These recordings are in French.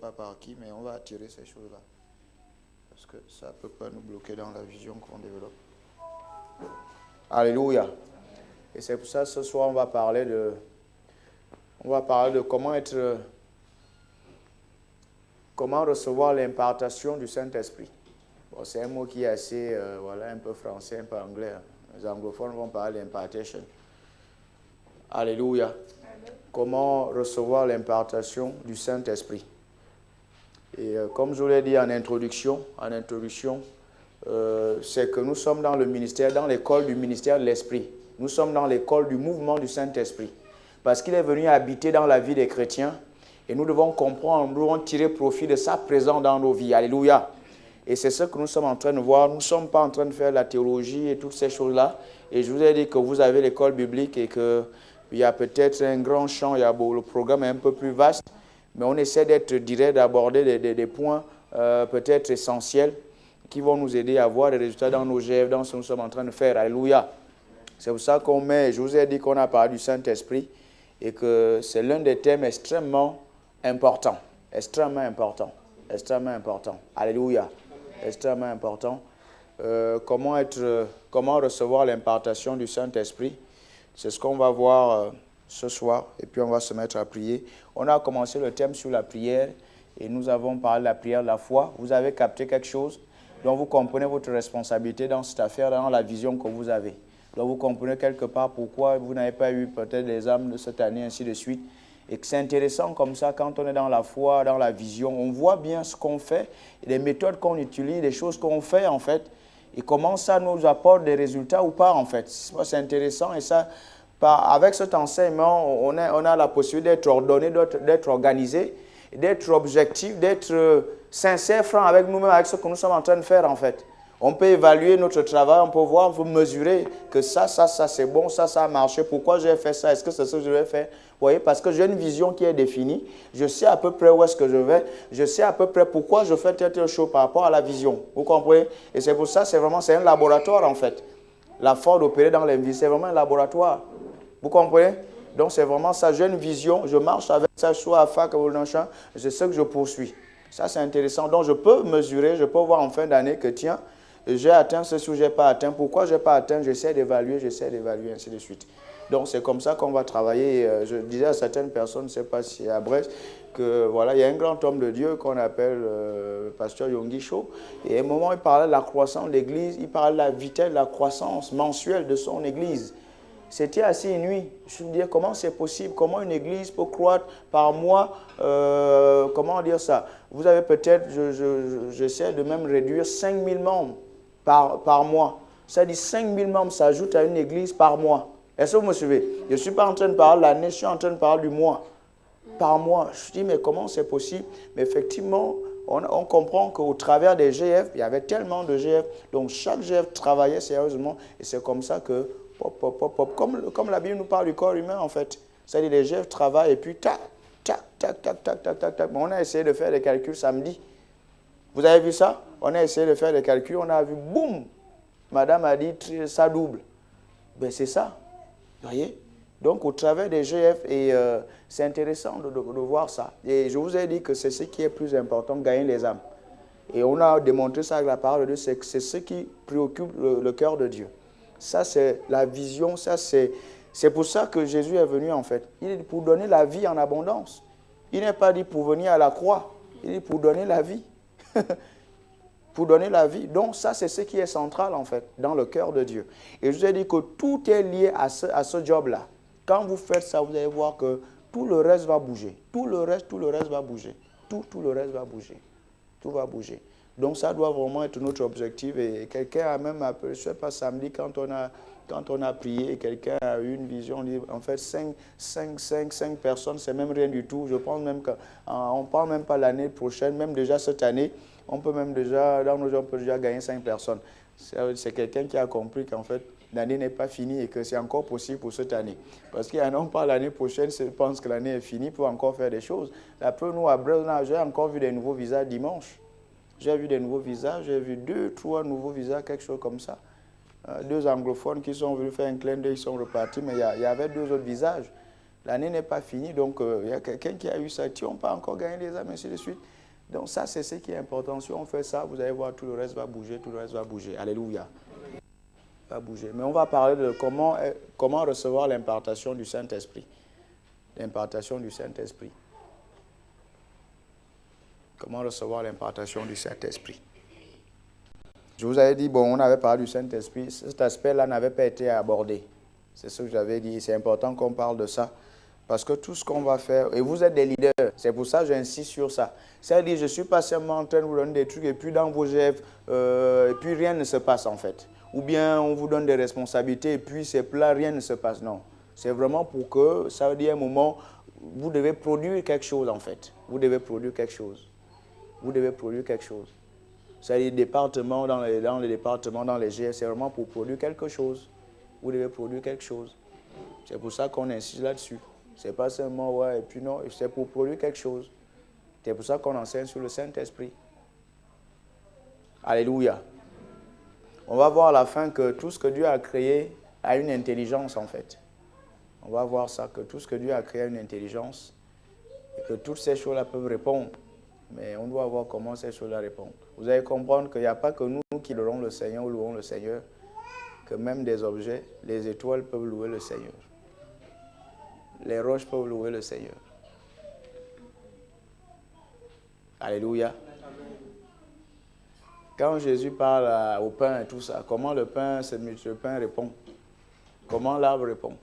pas par qui, mais on va attirer ces choses-là. Parce que ça ne peut pas nous bloquer dans la vision qu'on développe. Alléluia. Et c'est pour ça, ce soir, on va parler de comment recevoir l'impartation du Saint-Esprit. Bon, c'est un mot qui est assez, un peu français, un peu anglais. Les anglophones vont parler d'impartation. Alléluia. Amen. Comment recevoir l'impartation du Saint-Esprit. Et comme je vous l'ai dit en introduction, c'est que nous sommes dans le ministère, dans l'école du ministère de l'Esprit. Nous sommes dans l'école du mouvement du Saint-Esprit. Parce qu'il est venu habiter dans la vie des chrétiens et nous devons comprendre, nous devons tirer profit de sa présence dans nos vies. Alléluia. Et c'est ce que nous sommes en train de voir. Nous ne sommes pas en train de faire la théologie et toutes ces choses-là. Et je vous ai dit que vous avez l'école biblique et qu'il y a peut-être un grand champ, le programme est un peu plus vaste. Mais on essaie d'être direct, d'aborder des points peut-être essentiels qui vont nous aider à voir des résultats dans nos GF, dans ce que nous sommes en train de faire. Alléluia. C'est pour ça qu'on met, je vous ai dit qu'on a parlé du Saint-Esprit et que c'est l'un des thèmes extrêmement importants. Extrêmement important. Extrêmement important. Alléluia. Extrêmement important. Comment recevoir l'impartation du Saint-Esprit. C'est ce qu'on va voir ce soir et puis on va se mettre à prier. On a commencé le thème sur la prière et nous avons parlé de la prière de la foi. Vous avez capté quelque chose? Donc vous comprenez votre responsabilité dans cette affaire, dans la vision que vous avez. Donc vous comprenez quelque part pourquoi vous n'avez pas eu peut-être des âmes de cette année, ainsi de suite. Et que c'est intéressant comme ça, quand on est dans la foi, dans la vision, on voit bien ce qu'on fait, les méthodes qu'on utilise, les choses qu'on fait en fait, et comment ça nous apporte des résultats ou pas en fait. C'est intéressant et ça, avec cet enseignement, on a la possibilité d'être ordonné, d'être organisé, d'être objectif, d'être sincère, franc avec nous-mêmes, avec ce que nous sommes en train de faire en fait. On peut évaluer notre travail, on peut voir, vous mesurer que ça c'est bon, ça a marché. Pourquoi j'ai fait ça? Est-ce que c'est ce que je vais faire? Vous voyez, parce que j'ai une vision qui est définie. Je sais à peu près où est-ce que je vais. Je sais à peu près pourquoi je fais telle chose par rapport à la vision. Vous comprenez? Et c'est pour ça, c'est un laboratoire en fait. La foi d'opérer dans l'invisible, c'est vraiment un laboratoire. Vous comprenez? Donc c'est vraiment ça. J'ai une vision, je marche avec ça, soit à fac ou dans le champ, c'est ce que je poursuis. Ça c'est intéressant. Donc je peux mesurer, je peux voir en fin d'année que tiens, j'ai atteint ce que je n'ai pas atteint. Pourquoi je n'ai pas atteint? J'essaie d'évaluer, ainsi de suite. Donc, c'est comme ça qu'on va travailler. Je disais à certaines personnes, je ne sais pas si à Brest, que voilà, il y a un grand homme de Dieu qu'on appelle pasteur Yonggi Cho. Et à un moment, il parlait de la croissance de l'Église, il parlait de la vitesse de la croissance mensuelle de son Église. C'était assez inouï. Je me disais, comment c'est possible? Comment une Église peut croître par mois? Comment dire ça? Vous avez peut-être, j'essaie de même réduire 5000 membres par mois. Ça dit 5000 membres s'ajoutent à une église par mois. Est-ce que vous me suivez? Je ne suis pas en train de parler de l'année, je suis en train de parler du mois. Par mois. Je dis, mais comment c'est possible? Mais effectivement, on comprend qu'au travers des GF, il y avait tellement de GF. Donc chaque GF travaillait sérieusement. Et c'est comme ça que, comme la Bible nous parle du corps humain en fait. C'est-à-dire les GF travaillent et puis tac. On a essayé de faire des calculs samedi. Vous avez vu ça? On a essayé de faire des calculs, on a vu, boum, madame a dit, ça double. Ben c'est ça, vous voyez? Donc au travers des GF, et c'est intéressant de voir ça. Et je vous ai dit que c'est ce qui est plus important, gagner les âmes. Et on a démontré ça avec la parole de Dieu, c'est ce qui préoccupe le cœur de Dieu. Ça c'est la vision, c'est pour ça que Jésus est venu en fait. Il est pour donner la vie en abondance. Il n'est pas dit pour venir à la croix, il est pour donner la vie. Pour donner la vie. Donc ça, c'est ce qui est central en fait, dans le cœur de Dieu. Et je vous ai dit que tout est lié à ce job-là. Quand vous faites ça, vous allez voir que tout le reste va bouger. Tout le reste va bouger. Tout le reste va bouger. Tout va bouger. Donc ça doit vraiment être notre objectif. Et quelqu'un a même appelé, je ne sais pas, samedi, quand on a prié, quelqu'un a eu une vision, on dit, en fait, 5 personnes, c'est même rien du tout. Je pense même qu'on ne parle même pas l'année prochaine, même déjà cette année, on peut même déjà, dans nos jours, on peut déjà gagner 5 personnes. C'est quelqu'un qui a compris qu'en fait, l'année n'est pas finie et que c'est encore possible pour cette année. Parce qu'il y en a pas l'année prochaine, je pense que l'année est finie pour encore faire des choses. Après, nous, à Brest, j'ai encore vu des nouveaux visas dimanche. J'ai vu des nouveaux visas, j'ai vu 2, 3 nouveaux visas, quelque chose comme ça. 2 anglophones qui sont venus faire un clin d'œil, ils sont repartis, mais il y avait 2 autres visages. L'année n'est pas finie, donc il y a quelqu'un qui a eu ça. Tu n'as pas encore gagné les âmes, ainsi de suite. Donc ça, c'est ce qui est important. Si on fait ça, vous allez voir, tout le reste va bouger, tout le reste va bouger. Alléluia. Va bouger. Mais on va parler de comment recevoir l'impartation du Saint-Esprit. L'impartation du Saint-Esprit. Comment recevoir l'impartation du Saint-Esprit. Je vous avais dit, bon, on avait parlé du Saint-Esprit. Cet aspect-là n'avait pas été abordé. C'est ce que j'avais dit. C'est important qu'on parle de ça. Parce que tout ce qu'on va faire, et vous êtes des leaders, c'est pour ça que j'insiste sur ça. C'est-à-dire, je ne suis pas seulement en train de vous donner des trucs, et puis dans vos chefs, et puis rien ne se passe en fait. Ou bien on vous donne des responsabilités, et puis c'est plat, rien ne se passe. Non. C'est vraiment pour que, ça veut dire à un moment, vous devez produire quelque chose en fait. Vous devez produire quelque chose. Vous devez produire quelque chose. C'est-à-dire, département, dans les départements, dans les GF, c'est vraiment pour produire quelque chose. Vous devez produire quelque chose. C'est pour ça qu'on insiste là-dessus. C'est pas seulement, ouais, et puis non, c'est pour produire quelque chose. C'est pour ça qu'on enseigne sur le Saint-Esprit. Alléluia. On va voir à la fin que tout ce que Dieu a créé a une intelligence, en fait. On va voir ça, que tout ce que Dieu a créé a une intelligence et que toutes ces choses-là peuvent répondre. Mais on doit voir comment ces choses-là répondent. Vous allez comprendre qu'il n'y a pas que nous qui louons le Seigneur ou louons le Seigneur, que même des objets, les étoiles peuvent louer le Seigneur. Les roches peuvent louer le Seigneur. Alléluia. Quand Jésus parle au pain et tout ça, comment le pain répond? Comment l'arbre répond?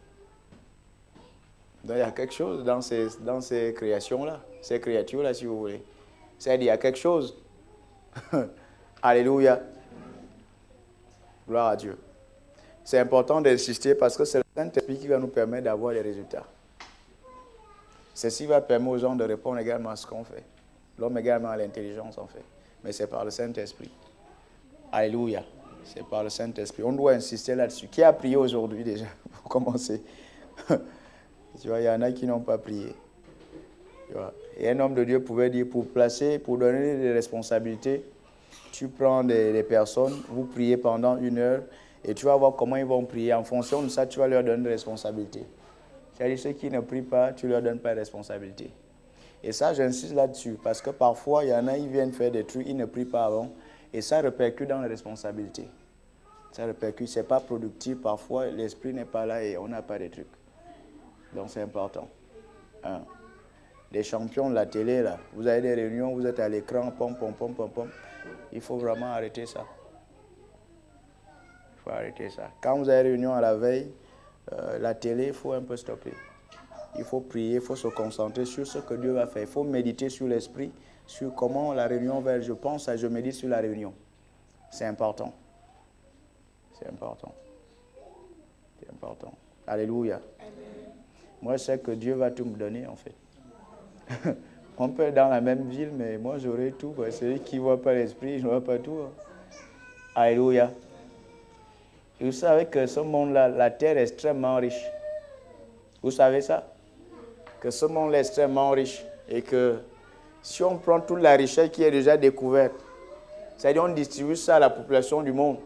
Donc il y a quelque chose dans ces créations-là, ces créatures-là, si vous voulez. C'est-à-dire, il y a quelque chose. Alléluia. Gloire à Dieu. C'est important d'insister parce que c'est le Saint-Esprit qui va nous permettre d'avoir des résultats. C'est ce qui va permettre aux gens de répondre également à ce qu'on fait. L'homme également à l'intelligence, en fait. Mais c'est par le Saint-Esprit. Alléluia. C'est par le Saint-Esprit. On doit insister là-dessus. Qui a prié aujourd'hui déjà, pour commencer? Tu vois, il y en a qui n'ont pas prié. Tu vois. Et un homme de Dieu pouvait dire, pour donner des responsabilités, tu prends des personnes, vous priez pendant 1 heure, et tu vas voir comment ils vont prier. En fonction de ça, tu vas leur donner des responsabilités. C'est-à-dire ceux qui ne prient pas, tu ne leur donnes pas de responsabilité. Et ça, j'insiste là-dessus, parce que parfois, il y en a, ils viennent faire des trucs, ils ne prient pas avant, et ça répercute dans les responsabilités. Ça répercute, ce n'est pas productif, parfois, l'esprit n'est pas là et on n'a pas de trucs. Donc, c'est important. Les champions de la télé, là, vous avez des réunions, vous êtes à l'écran, pom. Il faut vraiment arrêter ça. Il faut arrêter ça. Quand vous avez réunion à la veille, la télé, il faut un peu stopper. Il faut prier, il faut se concentrer sur ce que Dieu va faire. Il faut méditer sur l'esprit, sur comment la réunion va. Je médite sur la réunion. C'est important. C'est important. C'est important. Alléluia. Amen. Moi, je sais que Dieu va tout me donner, en fait. On peut être dans la même ville, mais moi, j'aurai tout. Celui qui ne voit pas l'esprit, je ne vois pas tout. Alléluia. Et vous savez que ce monde-là, la terre est extrêmement riche. Vous savez ça? Que ce monde est extrêmement riche. Et que si on prend toute la richesse qui est déjà découverte, c'est-à-dire on distribue ça à la population du monde,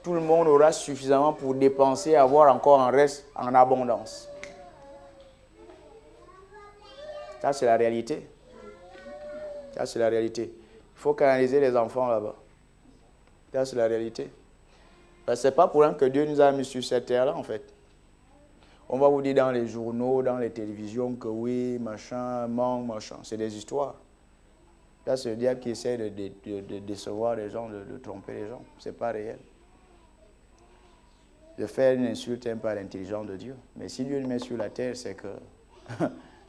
tout le monde aura suffisamment pour dépenser et avoir encore un reste en abondance. Ça, c'est la réalité. Ça, c'est la réalité. Il faut canaliser les enfants là-bas. Ça, c'est la réalité. Ce n'est pas pour rien que Dieu nous a mis sur cette terre-là, en fait. On va vous dire dans les journaux, dans les télévisions que oui, machin, manque, machin. C'est des histoires. Là, c'est le diable qui essaie de décevoir les gens, de tromper les gens. Ce n'est pas réel. De faire une insulte un peu à l'intelligence de Dieu. Mais si Dieu le met sur la terre, c'est que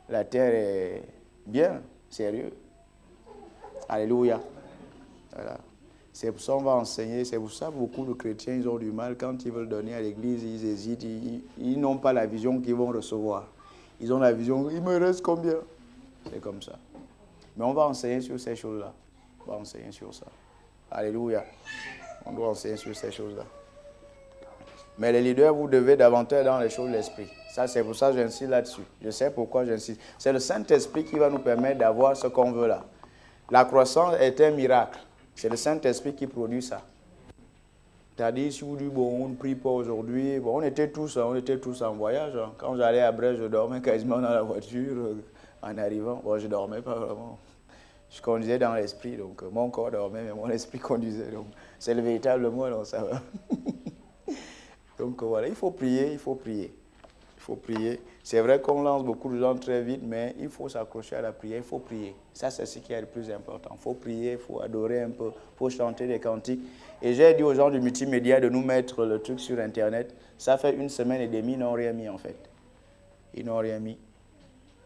la terre est bien, sérieux. Alléluia. Voilà. C'est pour ça qu'on va enseigner. C'est pour ça que beaucoup de chrétiens, ils ont du mal. Quand ils veulent donner à l'église, ils hésitent. Ils n'ont pas la vision qu'ils vont recevoir. Ils ont la vision, il me reste combien? C'est comme ça. Mais on va enseigner sur ces choses-là. On va enseigner sur ça. Alléluia. On doit enseigner sur ces choses-là. Mais les leaders, vous devez davantage dans les choses de l'esprit. Ça, c'est pour ça que j'insiste là-dessus. Je sais pourquoi j'insiste. C'est le Saint-Esprit qui va nous permettre d'avoir ce qu'on veut là. La croissance est un miracle. C'est le Saint-Esprit qui produit ça. Tu as dit, si vous dites, bon, on ne prie pas aujourd'hui. Bon, on était tous en voyage. Hein. Quand j'allais à Brest, je dormais quasiment dans la voiture en arrivant. Bon, je ne dormais pas vraiment. Je conduisais dans l'esprit, donc mon corps dormait, mais mon esprit conduisait. Donc, c'est le véritable mot, donc ça va. Donc voilà, il faut prier, il faut prier. Il faut prier. C'est vrai qu'on lance beaucoup de gens très vite, mais il faut s'accrocher à la prière, il faut prier. Ça, c'est ce qui est le plus important. Il faut prier, il faut adorer un peu, il faut chanter des cantiques. Et j'ai dit aux gens du multimédia de nous mettre le truc sur Internet. Ça fait 1 semaine et demie, ils n'ont rien mis en fait. Ils n'ont rien mis.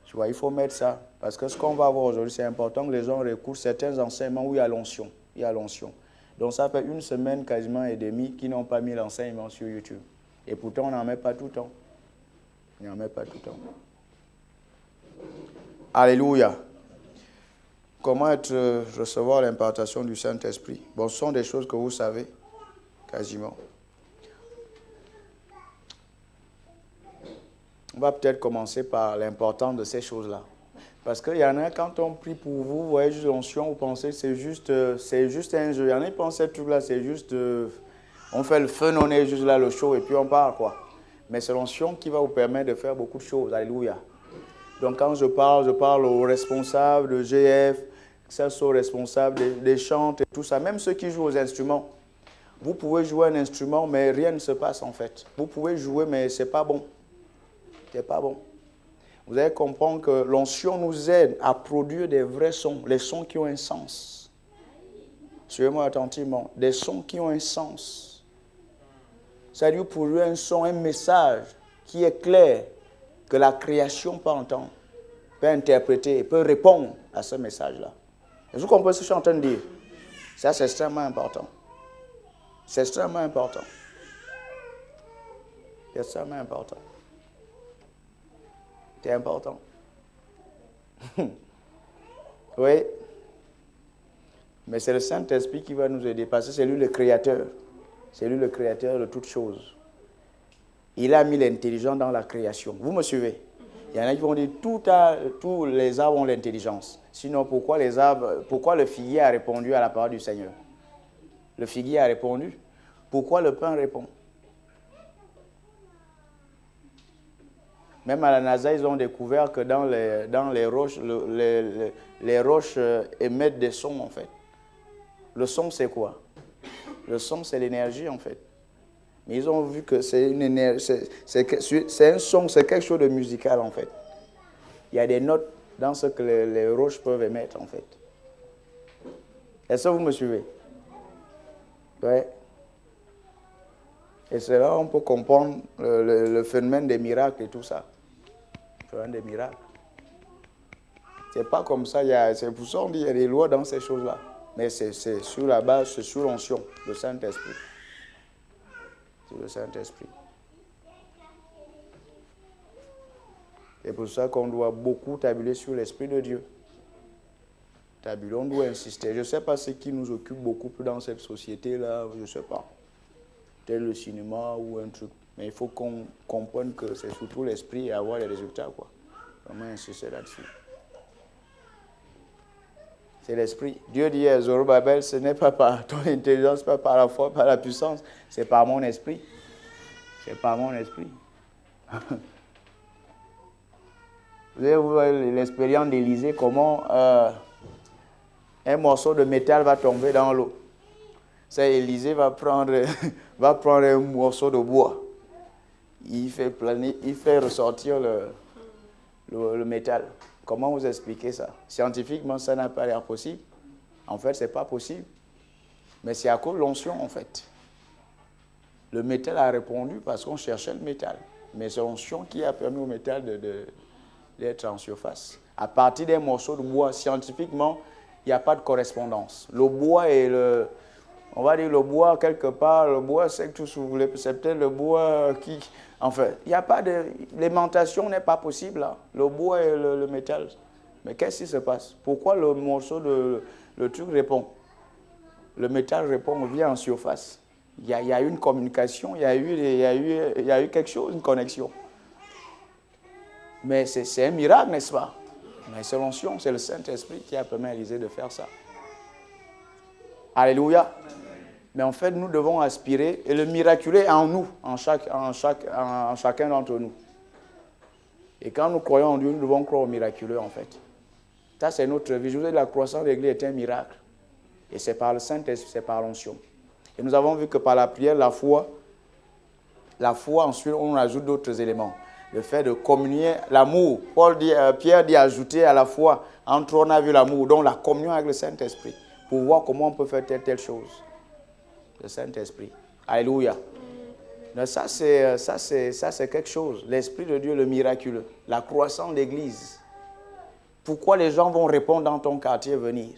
Tu vois, il faut mettre ça. Parce que ce qu'on va voir aujourd'hui, c'est important que les gens recourent certains enseignements où il y a l'onction. Il y a l'onction. Donc ça fait 1 semaine quasiment et demie qu'ils n'ont pas mis l'enseignement sur YouTube. Et pourtant, on n'en met pas tout le temps. On n'en met pas tout le temps. Alléluia. Comment recevoir l'impartation du Saint-Esprit? Bon, ce sont des choses que vous savez, quasiment. On va peut-être commencer par l'importance de ces choses-là. Parce qu'il y en a, quand on prie pour vous, vous voyez juste l'onction, vous pensez que c'est juste un jeu. Il y en a qui pensent que ce truc-là, c'est juste... on fait le fun, on est juste là, le show, et puis on part, quoi. Mais c'est l'onction qui va vous permettre de faire beaucoup de choses. Alléluia. Donc quand je parle aux responsables de GF, que ce soit aux responsables des chantes et tout ça, même ceux qui jouent aux instruments. Vous pouvez jouer un instrument, mais rien ne se passe en fait. Vous pouvez jouer, mais ce n'est pas bon. C'est pas bon. Vous allez comprendre que l'onction nous aide à produire des vrais sons, les sons qui ont un sens. Suivez-moi attentivement. Des sons qui ont un sens. C'est-à-dire produire un son, un message qui est clair, que la création peut entendre, peut interpréter, peut répondre à ce message-là. Et vous comprenez ce que je suis en train de dire? Ça, c'est extrêmement important. C'est extrêmement important. C'est extrêmement important. C'est important. Oui. Mais c'est le Saint-Esprit qui va nous aider, parce que c'est lui le créateur. C'est lui le créateur de toutes choses. Il a mis l'intelligence dans la création. Vous me suivez? Il y en a qui vont dire tous les arbres ont l'intelligence. Sinon, pourquoi le figuier a répondu à la parole du Seigneur? Le figuier a répondu. Pourquoi le pain répond? Même à la NASA, ils ont découvert que dans les roches, les roches émettent des sons, en fait. Le son, c'est quoi? Le son, c'est l'énergie, en fait. Mais ils ont vu que c'est une énergie, c'est un son, c'est quelque chose de musical, en fait. Il y a des notes dans ce que les roches peuvent émettre, en fait. Est-ce que vous me suivez? Oui. Et c'est là qu'on peut comprendre le phénomène des miracles et tout ça. Le phénomène des miracles. C'est pas comme ça, c'est pour ça qu'on dit qu'il y a des lois dans ces choses-là. Mais c'est sur la base, c'est sur l'onction, le Saint-Esprit. C'est le Saint-Esprit. C'est pour ça qu'on doit beaucoup tabuler sur l'Esprit de Dieu. Tabuler, on doit insister. Je ne sais pas ce qui nous occupe beaucoup plus dans cette société-là, je ne sais pas. Tel le cinéma ou un truc. Mais il faut qu'on comprenne que c'est surtout l'Esprit et avoir des résultats, quoi. Vraiment insister là-dessus. C'est l'Esprit. Dieu dit à Zorobabel, ce n'est pas par ton intelligence, pas par la foi, par la puissance, c'est par mon esprit. C'est par mon esprit. Vous avez vu l'expérience d'Élisée, comment un morceau de métal va tomber dans l'eau. C'est Élisée va prendre un morceau de bois. Il fait ressortir le métal. Comment vous expliquez ça? Scientifiquement, ça n'a pas l'air possible. En fait, ce n'est pas possible. Mais c'est à cause de l'onction, en fait. Le métal a répondu parce qu'on cherchait le métal. Mais c'est l'onction qui a permis au métal d'être en surface. À partir des morceaux de bois, scientifiquement, il n'y a pas de correspondance. Le bois et on va dire le bois quelque part, le bois c'est tout si vous voulez, c'est peut-être le bois qui... Enfin, il n'y a pas de... L'aimantation n'est pas possible là. Le bois et le métal. Mais qu'est-ce qui se passe? Pourquoi le morceau le truc répond? Le métal répond, vient en surface. Il y a eu une communication, il y a eu quelque chose, une connexion. Mais c'est un miracle, n'est-ce pas? Mais c'est l'onction, c'est le Saint-Esprit qui a permis à Élisée de faire ça. Alléluia. Mais en fait, nous devons aspirer, et le miraculeux est en nous, en chacun d'entre nous. Et quand nous croyons en Dieu, nous devons croire au miraculeux, en fait. Ça, c'est notre vie. Je vous ai dit, la croissance de l'Église est un miracle. Et c'est par le Saint-Esprit, c'est par l'onction. Et nous avons vu que par la prière, la foi, ensuite, on ajoute d'autres éléments. Le fait de communier, l'amour. Pierre dit ajouter à la foi. Entre on a vu l'amour, donc la communion avec le Saint-Esprit, pour voir comment on peut faire telle chose. Le Saint-Esprit. Alléluia. Donc ça, c'est quelque chose. L'Esprit de Dieu, le miraculeux. La croissance de l'Église. Pourquoi les gens vont répondre dans ton quartier venir?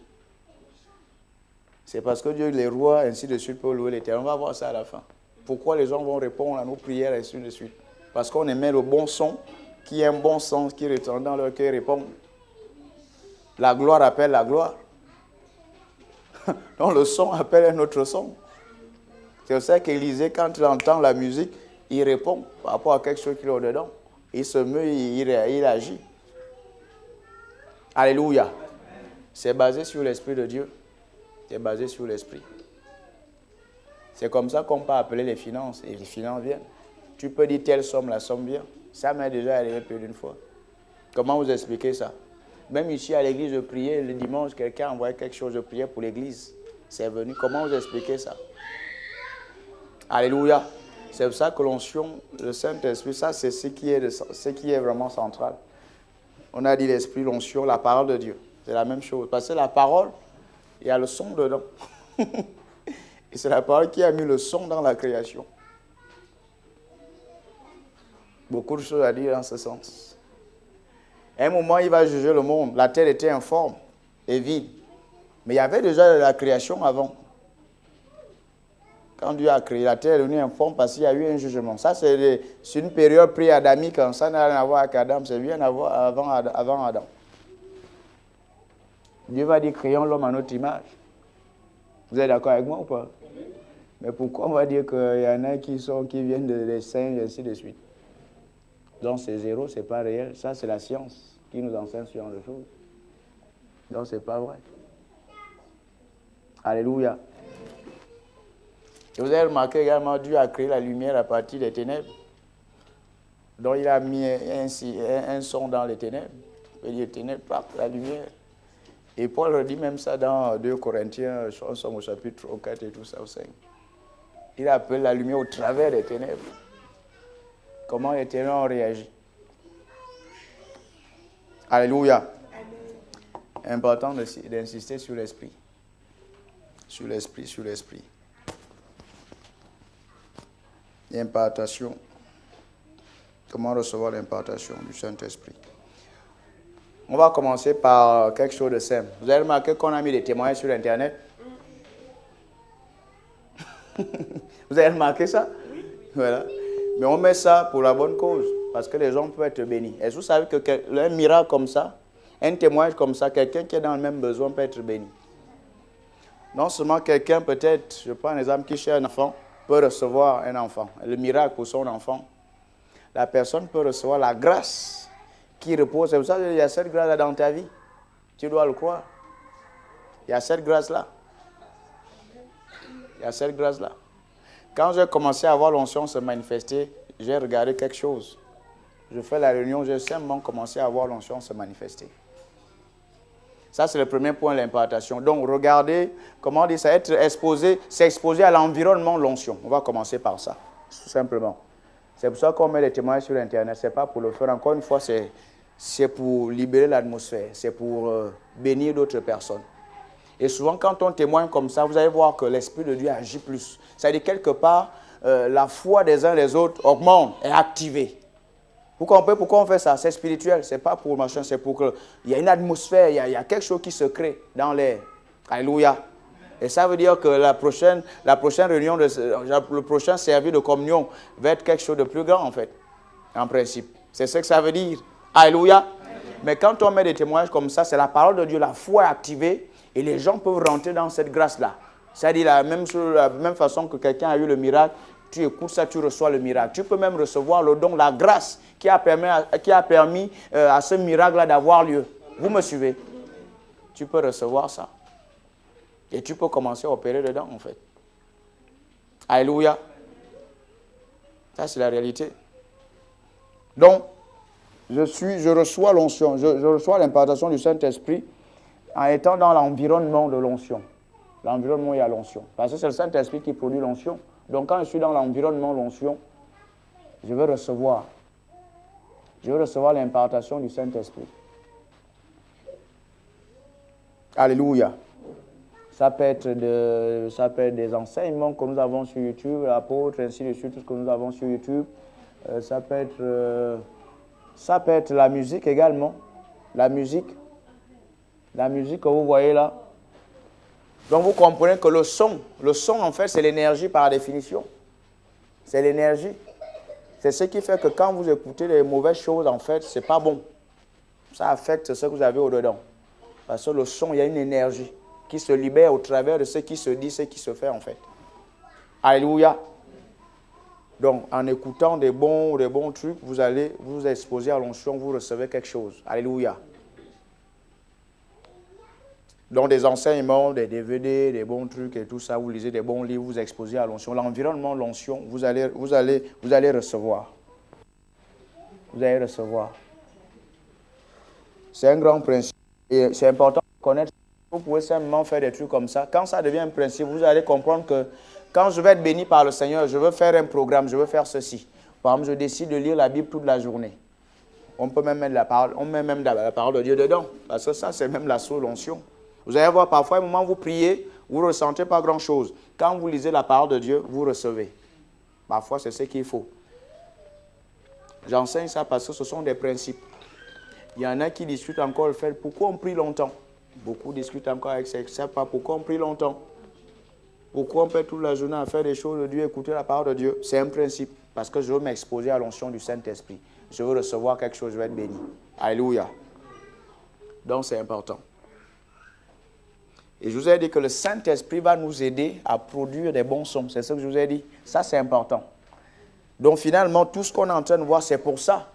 C'est parce que Dieu les rois, ainsi de suite, peut louer l'Éternel. On va voir ça à la fin. Pourquoi les gens vont répondre à nos prières, ainsi de suite? Parce qu'on émet le bon son, qui est un bon sens, qui retourne dans leur cœur et répond. La gloire appelle la gloire. Donc le son appelle un autre son. C'est pour ça qu'Élisée, quand il entend la musique, il répond par rapport à quelque chose qu'il a au-dedans. Il se meut, il agit. Alléluia. C'est basé sur l'Esprit de Dieu. C'est basé sur l'Esprit. C'est comme ça qu'on peut appeler les finances. Et les finances viennent. Tu peux dire telle somme, la somme vient. Ça m'est déjà arrivé plus d'une fois. Comment vous expliquer ça? Même ici à l'église, je priais le dimanche, quelqu'un envoyait quelque chose, je priais pour l'église. C'est venu. Comment vous expliquer ça? Alléluia. C'est pour ça que l'onction, le Saint-Esprit, ça c'est ce qui est vraiment central. On a dit l'Esprit, l'onction, la parole de Dieu. C'est la même chose. Parce que la parole, il y a le son dedans. Et c'est la parole qui a mis le son dans la création. Beaucoup de choses à dire dans ce sens. À un moment, il va juger le monde. La terre était informe et vide. Mais il y avait déjà la création avant. Quand Dieu a créé la terre, elle est devenue informe parce qu'il y a eu un jugement. Ça, c'est une période pré-adamique. Ça n'a rien à voir avec Adam. C'est bien avant Adam. Dieu va dire, créons l'homme à notre image. Vous êtes d'accord avec moi ou pas? Mais pourquoi on va dire qu'il y en a qui viennent des singes et ainsi de suite? Donc c'est zéro, c'est pas réel. Ça, c'est la science qui nous enseigne ce genre de choses. Donc c'est pas vrai. Alléluia. Et vous avez remarqué également, Dieu a créé la lumière à partir des ténèbres. Donc il a mis un son dans les ténèbres. Il dit ténèbres, la lumière. Et Paul redit même ça dans 2 Corinthiens, je pense au chapitre 4 et tout ça, au 5. Il appelle la lumière au travers des ténèbres. Comment les ténèbres ont réagi? Alléluia. Important d'insister sur l'esprit. Sur l'esprit. L'impartation. Comment recevoir l'impartation du Saint-Esprit? On va commencer par quelque chose de simple. Vous avez remarqué qu'on a mis des témoignages sur Internet? Vous avez remarqué ça? Voilà. Mais on met ça pour la bonne cause, parce que les gens peuvent être bénis. Est-ce que vous savez qu'un miracle comme ça, un témoignage comme ça, quelqu'un qui est dans le même besoin peut être béni? Non seulement quelqu'un peut-être, je prends un exemple, qui cherche un enfant, peut recevoir un enfant, le miracle pour son enfant. La personne peut recevoir la grâce qui repose. C'est pour ça qu'il y a cette grâce-là dans ta vie. Tu dois le croire. Il y a cette grâce-là. Il y a cette grâce-là. Quand j'ai commencé à voir l'onction se manifester, j'ai regardé quelque chose. Je fais la réunion, j'ai simplement commencé à voir l'onction se manifester. Ça, c'est le premier point, l'impartation. Donc, regardez, comment on dit ça, être exposé, c'est exposé à l'environnement de l'onction. On va commencer par ça, tout simplement. C'est pour ça qu'on met les témoignages sur Internet. Ce n'est pas pour le faire. Encore une fois, c'est pour libérer l'atmosphère. C'est pour bénir d'autres personnes. Et souvent, quand on témoigne comme ça, vous allez voir que l'Esprit de Dieu agit plus. C'est-à-dire, quelque part, la foi des uns des autres augmente, est activée. Vous comprenez pourquoi on fait ça? C'est spirituel, ce n'est pas pour machin, c'est pour qu'il y ait une atmosphère, il y a quelque chose qui se crée dans l'air. Alléluia. Et ça veut dire que la prochaine réunion, le prochain service de communion va être quelque chose de plus grand, en fait, en principe. C'est ce que ça veut dire. Alléluia. Mais quand on met des témoignages comme ça, c'est la parole de Dieu, la foi est activée et les gens peuvent rentrer dans cette grâce-là. C'est-à-dire la même façon que quelqu'un a eu le miracle, tu écoutes ça, tu reçois le miracle. Tu peux même recevoir le don, la grâce qui a permis à ce miracle-là d'avoir lieu. Vous me suivez? Tu peux recevoir ça. Et tu peux commencer à opérer dedans, en fait. Alléluia. Ça, c'est la réalité. Donc, je reçois l'onction, je reçois l'impartation du Saint-Esprit en étant dans l'environnement de l'onction. L'environnement, il y a l'onction. Parce que c'est le Saint-Esprit qui produit l'onction. Donc, quand je suis dans l'environnement de l'onction, je veux recevoir l'impartation du Saint-Esprit. Alléluia. Ça peut être des enseignements que nous avons sur YouTube, l'apôtre, ainsi de suite, tout ce que nous avons sur YouTube. Ça peut être la musique également. La musique que vous voyez là. Donc vous comprenez que le son en fait, c'est l'énergie par définition. C'est l'énergie. C'est ce qui fait que quand vous écoutez les mauvaises choses, en fait, c'est pas bon. Ça affecte ce que vous avez au-dedans. Parce que le son, il y a une énergie qui se libère au travers de ce qui se dit, ce qui se fait en fait. Alléluia. Donc, en écoutant des bons trucs, vous allez vous exposer à l'onction, vous recevez quelque chose. Alléluia. Donc, des enseignements, des DVD, des bons trucs et tout ça, vous lisez des bons livres, vous exposez à l'onction. L'environnement de l'onction, vous allez recevoir. Vous allez recevoir. C'est un grand principe. Et c'est important de connaître. Vous pouvez simplement faire des trucs comme ça. Quand ça devient un principe, vous allez comprendre que quand je vais être béni par le Seigneur, je veux faire un programme, je veux faire ceci. Par exemple, je décide de lire la Bible toute la journée. On peut même mettre la parole de Dieu dedans. Parce que ça, c'est même la source de l'onction. Vous allez voir, parfois, à un moment où vous priez, vous ne ressentez pas grand-chose. Quand vous lisez la parole de Dieu, vous recevez. Parfois, c'est ce qu'il faut. J'enseigne ça parce que ce sont des principes. Il y en a qui discutent encore le fait, pourquoi on prie longtemps? Beaucoup discutent encore avec ça, ils ne savent pas pourquoi on prie longtemps. Pourquoi on perd toute la journée à faire des choses de Dieu, écouter la parole de Dieu? C'est un principe, parce que je veux m'exposer à l'onction du Saint-Esprit. Je veux recevoir quelque chose, je vais être béni. Alléluia. Donc c'est important. Et je vous ai dit que le Saint-Esprit va nous aider à produire des bons sons. C'est ce que je vous ai dit. Ça, c'est important. Donc finalement, tout ce qu'on est en train de voir, c'est pour ça.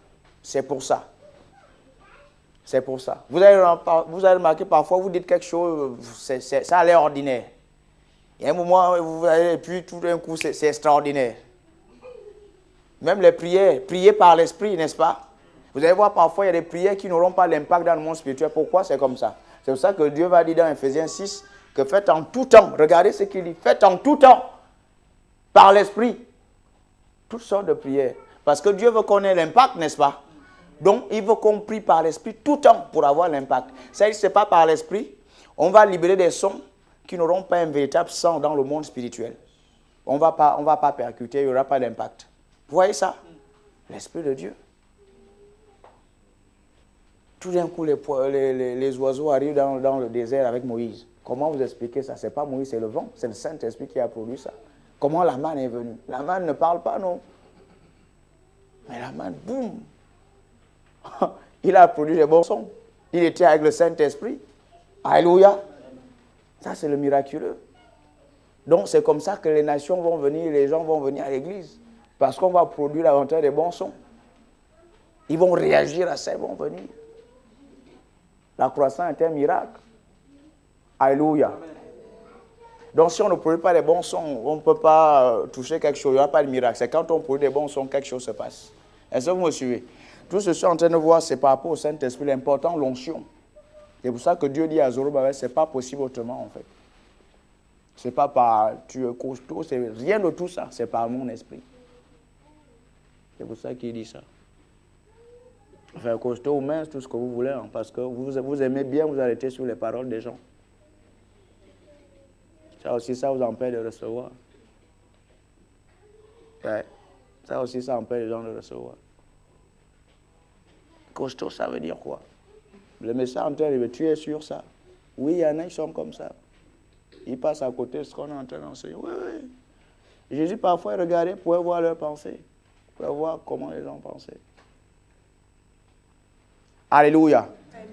C'est pour ça. C'est pour ça. Vous avez remarqué, parfois, vous dites quelque chose, ça a l'air ordinaire. Il y a un moment, et puis tout d'un coup, c'est extraordinaire. Même les prières, prier par l'esprit, n'est-ce pas? Vous allez voir, parfois, il y a des prières qui n'auront pas d'impact dans le monde spirituel. Pourquoi c'est comme ça? C'est pour ça que Dieu va dire dans Ephésiens 6 que faites en tout temps, regardez ce qu'il dit, faites en tout temps, par l'esprit, toutes sortes de prières. Parce que Dieu veut qu'on ait l'impact, n'est-ce pas? Donc, il veut qu'on prie par l'esprit tout le temps pour avoir l'impact. Ça, ce n'est pas par l'esprit. On va libérer des sons qui n'auront pas un véritable sens dans le monde spirituel. On ne va pas percuter, il n'y aura pas d'impact. Vous voyez ça? L'Esprit de Dieu. Tout d'un coup, les oiseaux arrivent dans le désert avec Moïse. Comment vous expliquez ça? Ce n'est pas Moïse, c'est le vent. C'est le Saint-Esprit qui a produit ça. Comment la manne est venue? La manne ne parle pas, non? Mais la manne, boum! Il a produit des bons sons. Il était avec le Saint-Esprit. Alléluia. Ça, c'est le miraculeux. Donc, c'est comme ça que les nations vont venir, les gens vont venir à l'église. Parce qu'on va produire davantage des bons sons. Ils vont réagir à ça, ils vont venir. La croissance est un miracle. Alléluia. Donc, si on ne produit pas des bons sons, on ne peut pas toucher quelque chose. Il n'y aura pas de miracle. C'est quand on produit des bons sons, quelque chose se passe. Est-ce que vous me suivez? Tout ce que je suis en train de voir, c'est par rapport au Saint-Esprit, l'important, l'onction. C'est pour ça que Dieu dit à Zorobabel, ce n'est pas possible autrement, en fait. Ce n'est pas par tu es costaud, c'est rien de tout ça, c'est par mon esprit. C'est pour ça qu'il dit ça. Enfin, costaud ou mince, tout ce que vous voulez, hein, parce que vous aimez bien vous arrêter sur les paroles des gens. Ça aussi, ça vous empêche de recevoir. Ouais. Ça aussi, ça empêche les gens de recevoir. Costaud, ça veut dire quoi? Le message en train de tu es sur ça. Oui, il y en a qui sont comme ça. Ils passent à côté de ce qu'on est en train d'enseigner. Oui, oui. Jésus, parfois, regardait pour voir leurs pensées. Pour voir comment les gens pensaient. Alléluia. Amen.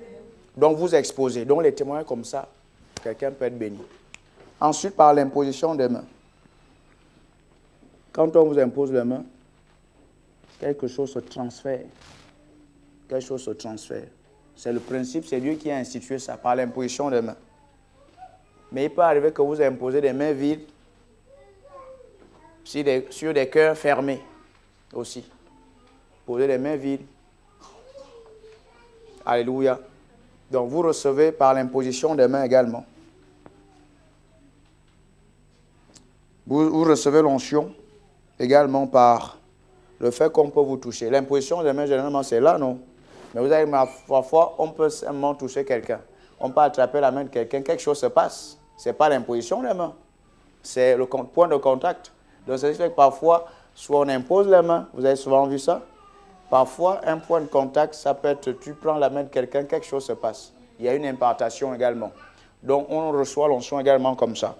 Donc, vous exposez. Donc, les témoins comme ça, quelqu'un peut être béni. Ensuite, par l'imposition des mains. Quand on vous impose les mains, quelque chose se transfère. Quelque chose se transfère. C'est le principe, c'est Dieu qui a institué ça, par l'imposition des mains. Mais il peut arriver que vous imposez des mains vides sur des cœurs fermés aussi. Posez les mains vides. Alléluia. Donc vous recevez par l'imposition des mains également. Vous recevez l'onction également par le fait qu'on peut vous toucher. L'imposition des mains, généralement, c'est là, non? Mais vous avez parfois, on peut seulement toucher quelqu'un. On peut attraper la main de quelqu'un, quelque chose se passe. Ce n'est pas l'imposition des mains. C'est le point de contact. Donc, ça fait que parfois, soit on impose les mains, vous avez souvent vu ça. Parfois, un point de contact, ça peut être, tu prends la main de quelqu'un, quelque chose se passe. Il y a une impartation également. Donc, on reçoit l'onction également comme ça.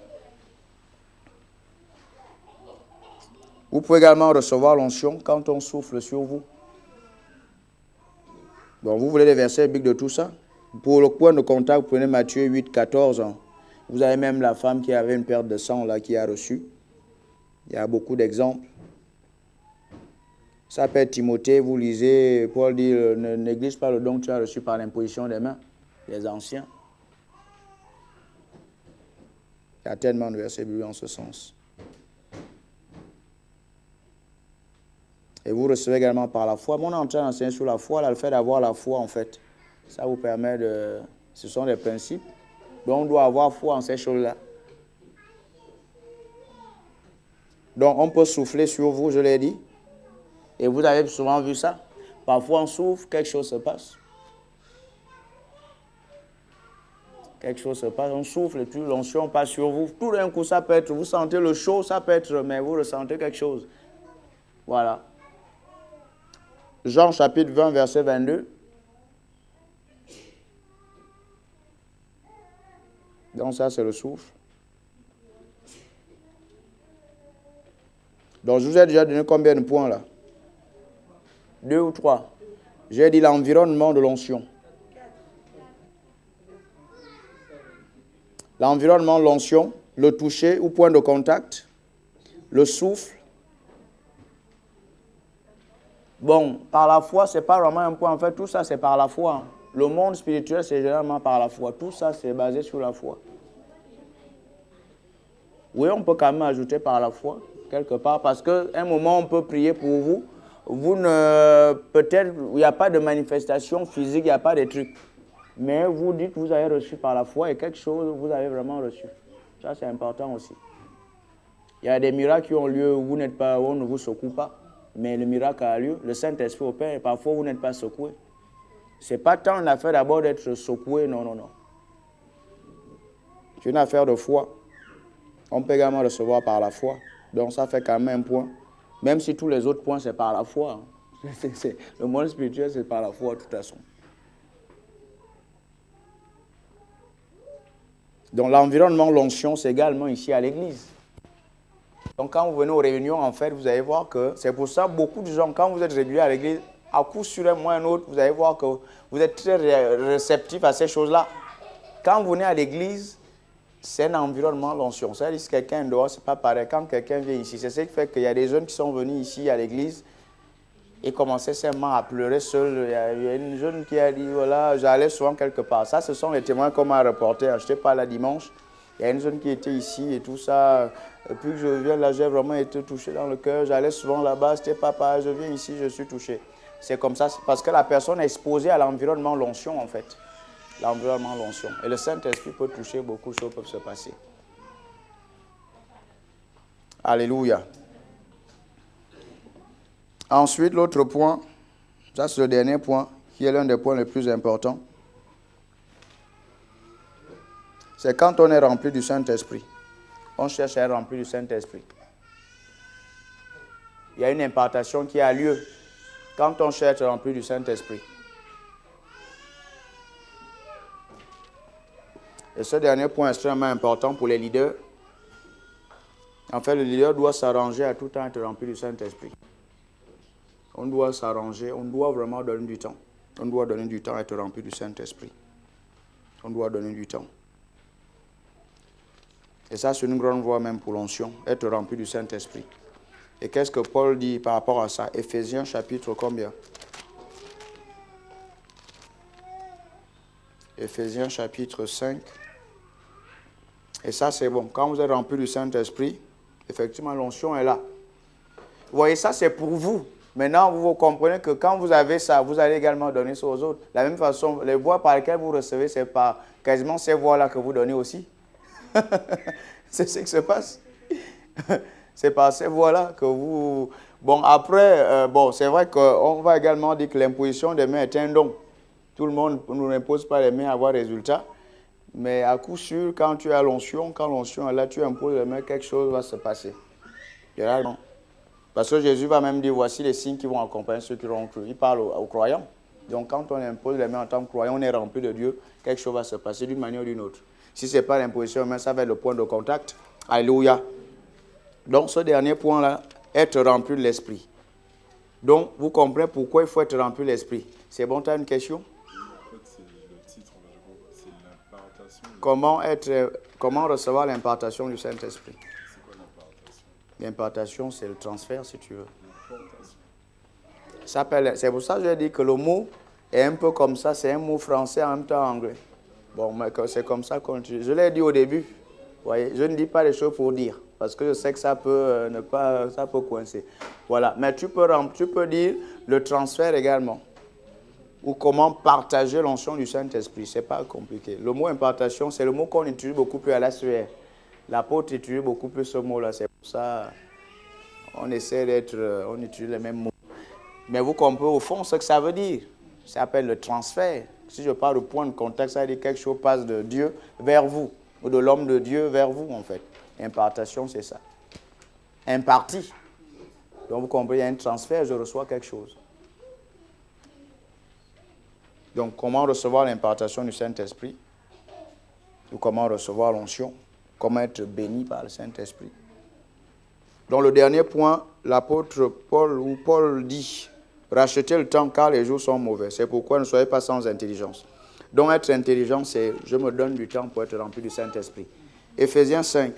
Vous pouvez également recevoir l'onction quand on souffle sur vous. Donc, vous voulez les versets bibliques de tout ça? Pour le point de contact, vous prenez Matthieu 8, 14. Vous avez même la femme qui avait une perte de sang là, qui a reçu. Il y a beaucoup d'exemples. Ça peut être Timothée, vous lisez, Paul dit, ne néglige pas le don que tu as reçu par l'imposition des mains, les anciens. Il y a tellement de versets bibliques en ce sens. Et vous recevez également par la foi. Mon entrée enseigne sur la foi, là, le fait d'avoir la foi, en fait, ça vous permet de... Ce sont des principes. Donc, on doit avoir foi en ces choses-là. Donc, on peut souffler sur vous, je l'ai dit. Et vous avez souvent vu ça. Parfois, on souffle, quelque chose se passe. Quelque chose se passe, on souffle et puis l'onction passe sur vous. Tout d'un coup, ça peut être, vous sentez le chaud, ça peut être, mais vous ressentez quelque chose. Voilà. Jean chapitre 20, verset 22. Donc ça, c'est le souffle. Donc je vous ai déjà donné combien de points là? 2 ou 3. J'ai dit l'environnement de l'onction. L'environnement de l'onction, le toucher ou point de contact, le souffle. Bon, par la foi, ce n'est pas vraiment un point. En fait, tout ça, c'est par la foi. Le monde spirituel, c'est généralement par la foi. Tout ça, c'est basé sur la foi. Oui, on peut quand même ajouter par la foi, quelque part, parce qu'à un moment, on peut prier pour vous. Peut-être, il n'y a pas de manifestation physique, il n'y a pas de trucs. Mais vous dites que vous avez reçu par la foi et quelque chose, vous avez vraiment reçu. Ça, c'est important aussi. Il y a des miracles qui ont lieu où vous n'êtes pas, où on ne vous secoue pas. Mais le miracle a lieu, le Saint-Esprit opère et parfois vous n'êtes pas secoué. Ce n'est pas tant une affaire d'abord d'être secoué, non. C'est une affaire de foi. On peut également recevoir par la foi. Donc ça fait quand même un point. Même si tous les autres points, c'est par la foi. Le monde spirituel, c'est par la foi de toute façon. Donc l'environnement, l'onction, c'est également ici à l'église. Donc quand vous venez aux réunions, en fait, vous allez voir que c'est pour ça beaucoup de gens, quand vous êtes réguliers à l'église, à coup sur un mois ou un autre, vous allez voir que vous êtes très réceptifs à ces choses-là. Quand vous venez à l'église, c'est un environnement l'onction. Ça veut dire que quelqu'un dehors, ce n'est pas pareil. Quand quelqu'un vient ici, c'est ce qui fait qu'il y a des jeunes qui sont venus ici à l'église et commençaient seulement à pleurer seuls. Il y a une jeune qui a dit, voilà, j'allais souvent quelque part. Ça, ce sont les témoins qu'on m'a reportés. Je n'étais pas là dimanche. Il y a une jeune qui était ici et tout ça. Depuis que je viens là, j'ai vraiment été touché dans le cœur. J'allais souvent là-bas, c'était pas pareil. Je viens ici, je suis touché. C'est comme ça, parce que la personne est exposée à l'environnement l'onction, en fait. L'environnement l'onction. Et le Saint-Esprit peut toucher, beaucoup de choses peuvent se passer. Alléluia. Ensuite, l'autre point, ça c'est le dernier point, qui est l'un des points les plus importants. C'est quand on est rempli du Saint-Esprit. On cherche à être rempli du Saint-Esprit. Il y a une impartation qui a lieu quand on cherche à être rempli du Saint-Esprit. Et ce dernier point est extrêmement important pour les leaders. En fait, le leader doit s'arranger à tout temps être rempli du Saint-Esprit. On doit s'arranger, on doit vraiment donner du temps. On doit donner du temps à être rempli du Saint-Esprit. On doit donner du temps. Et ça, c'est une grande voie même pour l'onction, être rempli du Saint-Esprit. Et qu'est-ce que Paul dit par rapport à ça? Éphésiens chapitre combien? Éphésiens chapitre 5. Et ça, c'est bon. Quand vous êtes rempli du Saint-Esprit, effectivement, l'onction est là. Vous voyez, ça c'est pour vous. Maintenant, vous comprenez que quand vous avez ça, vous allez également donner ça aux autres. De la même façon, les voies par lesquelles vous recevez, c'est par quasiment ces voies-là que vous donnez aussi. C'est ce qui se passe. C'est par ces voies-là que vous... Bon, après, c'est vrai qu'on va également dire que l'imposition des mains est un don. Tout le monde ne nous impose pas les mains à avoir résultat. Mais à coup sûr, quand tu as l'onction, quand l'onction est là, tu imposes les mains, quelque chose va se passer. Généralement. Parce que Jésus va même dire, voici les signes qui vont accompagner ceux qui auront cru. Il parle aux croyants. Donc quand on impose les mains en tant que croyant, on est rempli de Dieu, quelque chose va se passer d'une manière ou d'une autre. Si ce n'est pas l'imposition, mais ça va être le point de contact. Alléluia. Donc ce dernier point-là, être rempli de l'esprit. Donc vous comprenez pourquoi il faut être rempli de l'esprit. C'est bon, tu as une question? En fait, c'est le titre, c'est l'impartation. Comment recevoir l'impartation du Saint-Esprit? C'est quoi l'impartation? L'impartation, c'est le transfert, si tu veux. C'est pour ça que j'ai dit que le mot est un peu comme ça, c'est un mot français en même temps anglais. Bon, mais c'est comme ça qu'on utilise. Je l'ai dit au début, vous voyez, je ne dis pas les choses pour dire, parce que je sais que ça peut ça peut coincer. Voilà, mais tu peux dire le transfert également, ou comment partager l'onction du Saint-Esprit, c'est pas compliqué. Le mot impartation, c'est le mot qu'on utilise beaucoup plus à la sueur. L'apôtre utilise beaucoup plus ce mot-là, c'est pour ça on utilise les mêmes mots. Mais vous comprenez au fond ce que ça veut dire. Ça s'appelle le transfert. Si je parle de point de contact, ça veut dire que quelque chose passe de Dieu vers vous, ou de l'homme de Dieu vers vous, en fait. Impartation, c'est ça. Imparti. Donc vous comprenez, il y a un transfert, je reçois quelque chose. Donc comment recevoir l'impartation du Saint-Esprit? Ou comment recevoir l'onction? Comment être béni par le Saint-Esprit? Dans le dernier point, l'apôtre Paul dit, rachetez le temps car les jours sont mauvais. C'est pourquoi ne soyez pas sans intelligence. Donc être intelligent, c'est je me donne du temps pour être rempli du Saint-Esprit. Éphésiens 5.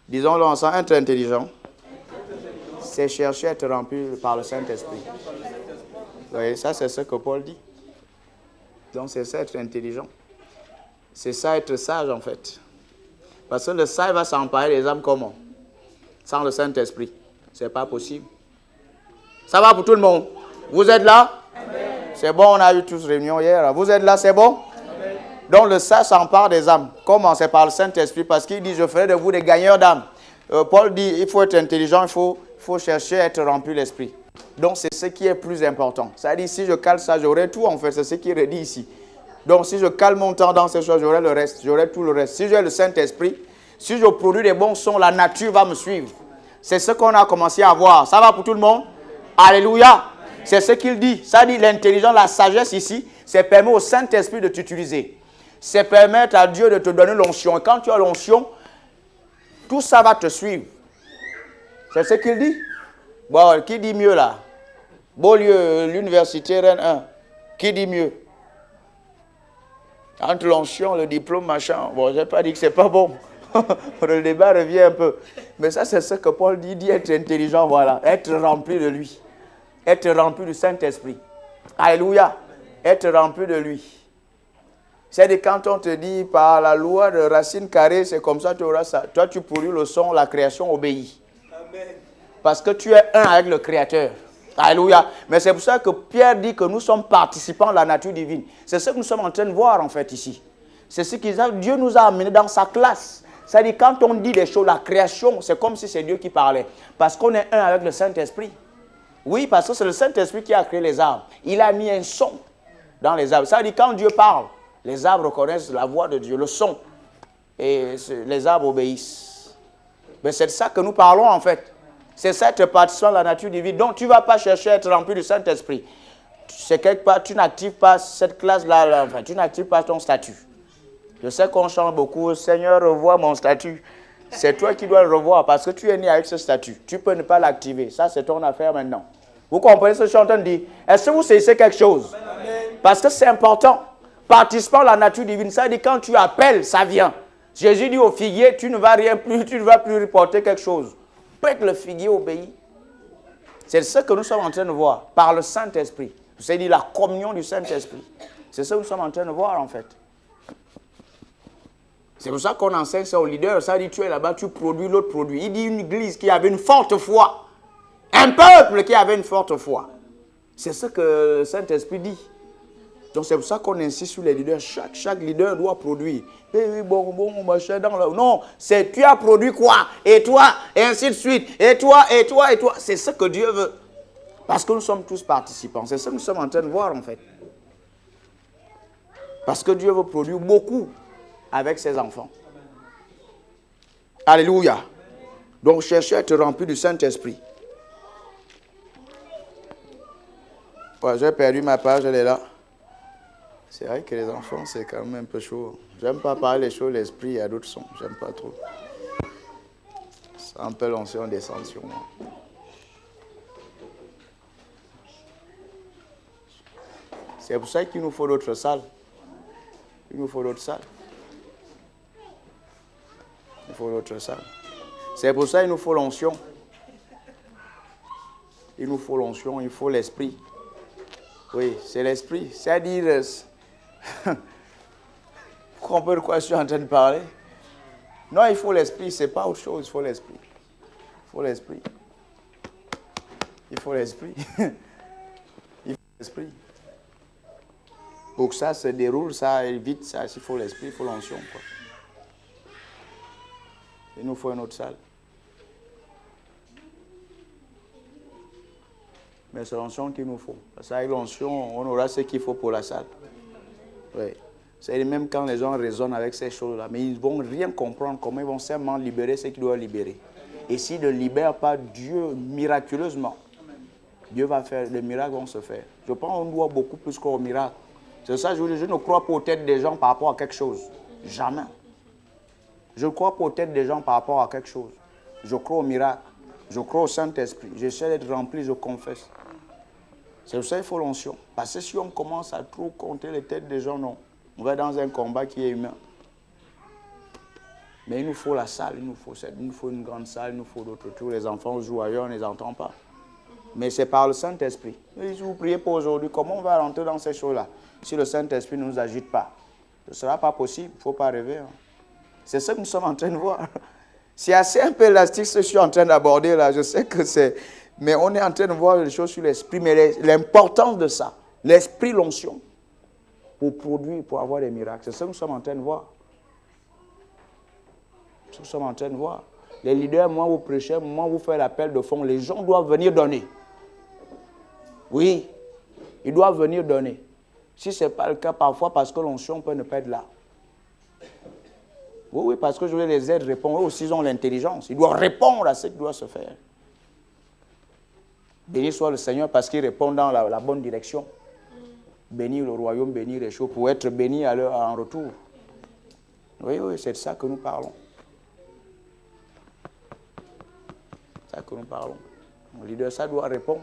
Disons-le ensemble, être intelligent, c'est chercher à être rempli par le Saint-Esprit. Vous voyez, ça c'est ce que Paul dit. Donc c'est ça être intelligent. C'est ça être sage en fait. Parce que le sage va s'emparer des âmes comment? Sans le Saint-Esprit. Ce n'est pas possible. Ça va pour tout le monde? Vous êtes là? C'est bon, on a eu tous réunion hier. Vous êtes là, c'est bon? Amen. Donc le sage s'empare des âmes. Comment? C'est par le Saint-Esprit. Parce qu'il dit, je ferai de vous des gagneurs d'âmes. Paul dit, il faut être intelligent, il faut chercher à être rempli de l'Esprit. Donc c'est ce qui est plus important. C'est-à-dire, si je cale ça, j'aurai tout en fait. C'est ce qui est dit ici. Donc si je cale mon temps dans ces choses, j'aurai le reste. J'aurai tout le reste. Si j'ai le Saint-Esprit, si je produis des bons sons, la nature va me suivre. C'est ce qu'on a commencé à voir. Ça va pour tout le monde? Alléluia. C'est ce qu'il dit. Ça dit l'intelligence, la sagesse ici, c'est permettre au Saint-Esprit de t'utiliser. C'est permettre à Dieu de te donner l'onction. Et quand tu as l'onction, tout ça va te suivre. C'est ce qu'il dit. Bon, qui dit mieux là? Beaulieu, l'université Rennes 1. Qui dit mieux? Entre l'onction, le diplôme, machin. Bon, je n'ai pas dit que ce n'est pas bon. Le débat revient un peu. Mais ça, c'est ce que Paul dit. Il dit être intelligent, voilà. Être rempli de lui. Être rempli du Saint-Esprit. Alléluia. Être rempli de lui. C'est-à-dire quand on te dit par la loi de racine carrée, c'est comme ça tu auras ça. Toi, tu produis le son, la création obéit. Amen. Parce que tu es un avec le Créateur. Alléluia. Mais c'est pour ça que Pierre dit que nous sommes participants de la nature divine. C'est ce que nous sommes en train de voir en fait ici. C'est ce que Dieu nous a amené dans sa classe. C'est-à-dire quand on dit des choses, la création, c'est comme si c'est Dieu qui parlait. Parce qu'on est un avec le Saint-Esprit. Oui, parce que c'est le Saint-Esprit qui a créé les arbres. Il a mis un son dans les arbres. Ça veut dire quand Dieu parle, les arbres reconnaissent la voix de Dieu, le son. Et les arbres obéissent. Mais c'est de ça que nous parlons en fait. C'est ça être participant de la nature divine. Donc tu ne vas pas chercher à être rempli du Saint-Esprit. C'est quelque part, tu n'actives pas cette classe-là, enfin, tu n'actives pas ton statut. Je sais qu'on chante beaucoup, Seigneur, revois mon statut. C'est toi qui dois le revoir parce que tu es né avec ce statut. Tu peux ne pas l'activer. Ça, c'est ton affaire maintenant. Vous comprenez ce que je suis en train de dire? Est-ce que vous saisissez quelque chose? Amen. Parce que c'est important. Participant à la nature divine, ça veut dire quand tu appelles, ça vient. Jésus dit au figuier, tu ne vas rien plus, tu ne vas plus reporter quelque chose. Peut-être le figuier obéit. C'est ce que nous sommes en train de voir par le Saint-Esprit. C'est-à-dire la communion du Saint-Esprit. C'est ce que nous sommes en train de voir en fait. C'est pour ça qu'on enseigne ça aux leaders. Ça dit, tu es là-bas, tu produis, l'autre produit. Il dit une église qui avait une forte foi. un peuple qui avait une forte foi. C'est ce que le Saint-Esprit dit. Donc c'est pour ça qu'on insiste sur les leaders. Chaque leader doit produire. Bon, machin dans la... Non, c'est tu as produit quoi? Et toi, et ainsi de suite. Et toi, et toi, et toi. C'est ce que Dieu veut. Parce que nous sommes tous participants. C'est ça que nous sommes en train de voir en fait. Parce que Dieu veut produire beaucoup avec ses enfants. Alléluia. Donc cherchez à être rempli du Saint-Esprit. Ouais, j'ai perdu ma page, elle est là. C'est vrai que les enfants, c'est quand même un peu chaud. J'aime pas parler des choses, l'esprit, il y a d'autres sons. J'aime pas trop. C'est un peu l'onction descend sur moi. C'est pour ça qu'il nous faut d'autres salles. Il nous faut d'autres salles. Il faut d'autres salles. C'est pour ça qu'il nous faut l'onction. Il nous faut l'onction, il faut l'esprit. Oui, c'est l'esprit. C'est-à-dire, vous comprenez de quoi je suis en train de parler? Non, il faut l'esprit, c'est pas autre chose, il faut l'esprit. Il faut l'esprit. Il faut l'esprit. Il faut l'esprit. Pour que ça se déroule, ça évite ça. S'il faut l'esprit, il faut l'onction, quoi. Il nous faut une autre salle. Mais c'est l'onction qu'il nous faut. Parce qu'avec l'onction, on aura ce qu'il faut pour la salle. Oui. C'est même quand les gens raisonnent avec ces choses-là. Mais ils ne vont rien comprendre comment ils vont seulement libérer ce qu'ils doivent libérer. Et s'ils ne libèrent pas Dieu miraculeusement, Dieu va faire, les miracles vont se faire. Je pense qu'on doit beaucoup plus qu'au miracle. C'est ça, je ne crois pas aux têtes des gens par rapport à quelque chose. Jamais. Je ne crois pas aux têtes des gens par rapport à quelque chose. Je crois au miracle. Je crois au Saint-Esprit. J'essaie d'être rempli, je confesse. C'est pour ça qu'il faut l'onction. Parce que si on commence à trop compter les têtes des gens, non. On va dans un combat qui est humain. Mais il nous faut la salle, il nous faut une grande salle, il nous faut d'autres tours. Les enfants jouent ailleurs, on ne les entend pas. Mais c'est par le Saint-Esprit. Et si vous priez pour aujourd'hui, comment on va rentrer dans ces choses-là si le Saint-Esprit ne nous agite pas? Ce ne sera pas possible, il ne faut pas rêver. Hein. C'est ce que nous sommes en train de voir. C'est assez un peu élastique ce que je suis en train d'aborder là. Je sais que c'est... Mais on est en train de voir les choses sur l'esprit. Mais l'importance de ça, l'esprit, l'onction, pour produire, pour avoir des miracles. C'est ce que nous sommes en train de voir. C'est ce que nous sommes en train de voir. Les leaders, moi, vous prêchez, moi, vous faites l'appel de fond. Les gens doivent venir donner. Oui, ils doivent venir donner. Si ce n'est pas le cas, parfois, parce que l'onction peut ne pas être là. Oui, parce que je vais les aider à répondre. Eux aussi, ils ont l'intelligence. Ils doivent répondre à ce qui doit se faire. Béni soit le Seigneur parce qu'il répond dans la bonne direction. Bénir le royaume, bénir les choses, pour être béni en retour. Oui, c'est de ça que nous parlons. C'est ça que nous parlons. Le leader, ça doit répondre.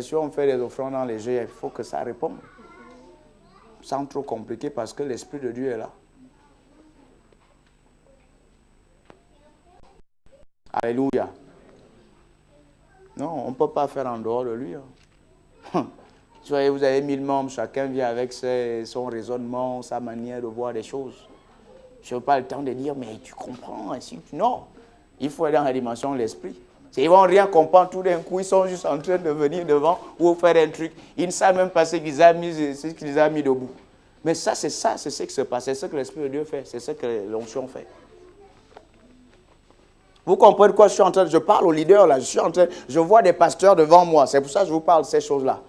Si on fait des offrandes dans les jeux, il faut que ça réponde. Sans trop compliquer parce que l'Esprit de Dieu est là. Alléluia. Non, on ne peut pas faire en dehors de lui. Hein. Vous avez 1000 membres, chacun vient avec son raisonnement, sa manière de voir les choses. Je n'ai pas le temps de dire, mais tu comprends ainsi. Non, il faut aller dans la dimension de l'esprit. Ils ne vont rien comprendre tout d'un coup, ils sont juste en train de venir devant ou faire un truc. Ils ne savent même pas ce qu'ils ont mis debout. Mais ça, c'est ce qui se passe. C'est ce que l'Esprit de Dieu fait. C'est ce que l'onction fait. Vous comprenez quoi je suis en train de... Je parle aux leaders là. Je vois des pasteurs devant moi. C'est pour ça que je vous parle de ces choses-là.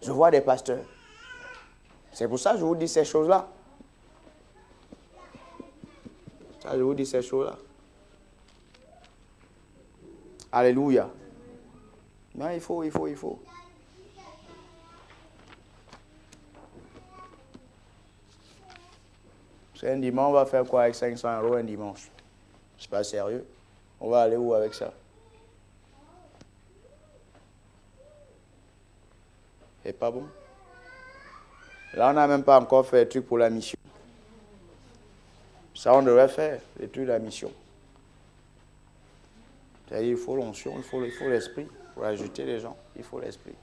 Je vois des pasteurs. C'est pour ça que je vous dis ces choses-là. Ça, je vous dis ces choses-là. Alléluia. Non, il faut. C'est un dimanche, on va faire quoi avec 500 € un dimanche? C'est pas sérieux. On va aller où avec ça? C'est pas bon. Là, on n'a même pas encore fait le truc pour la mission. Ça, on devrait faire, les trucs de la mission. C'est-à-dire, il faut l'onction, il faut l'esprit pour ajouter les gens. Il faut l'esprit.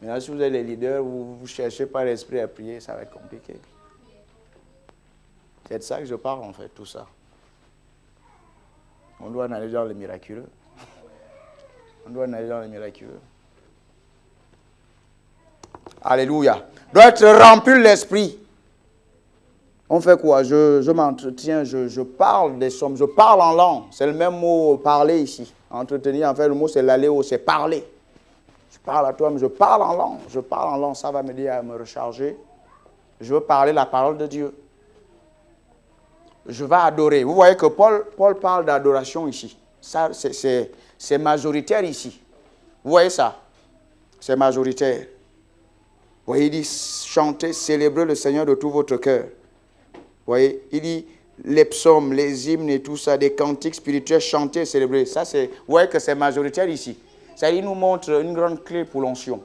Maintenant, si vous êtes les leaders, vous ne cherchez pas l'esprit à prier, ça va être compliqué. C'est de ça que je parle, en fait, tout ça. On doit aller dans le miraculeux. On doit aller dans les miraculeux. Alléluia. Doit être rempli de l'esprit. On fait quoi? Je m'entretiens, je parle des sommes, je parle en langue. C'est le même mot parler ici. Entretenir, en fait, le mot c'est l'aléo, c'est parler. Je parle à toi, mais je parle en langue. Je parle en langue, ça va m'aider à me recharger. Je veux parler la parole de Dieu. Je vais adorer. Vous voyez que Paul parle d'adoration ici. Ça, c'est majoritaire ici. Vous voyez ça? C'est majoritaire. Vous voyez, il dit chantez, célébrez le Seigneur de tout votre cœur. Vous voyez, il dit les psaumes, les hymnes et tout ça, des cantiques spirituels, chanter, célébrer. Ça, c'est, vous voyez que c'est majoritaire ici. Ça, il nous montre une grande clé pour l'onction.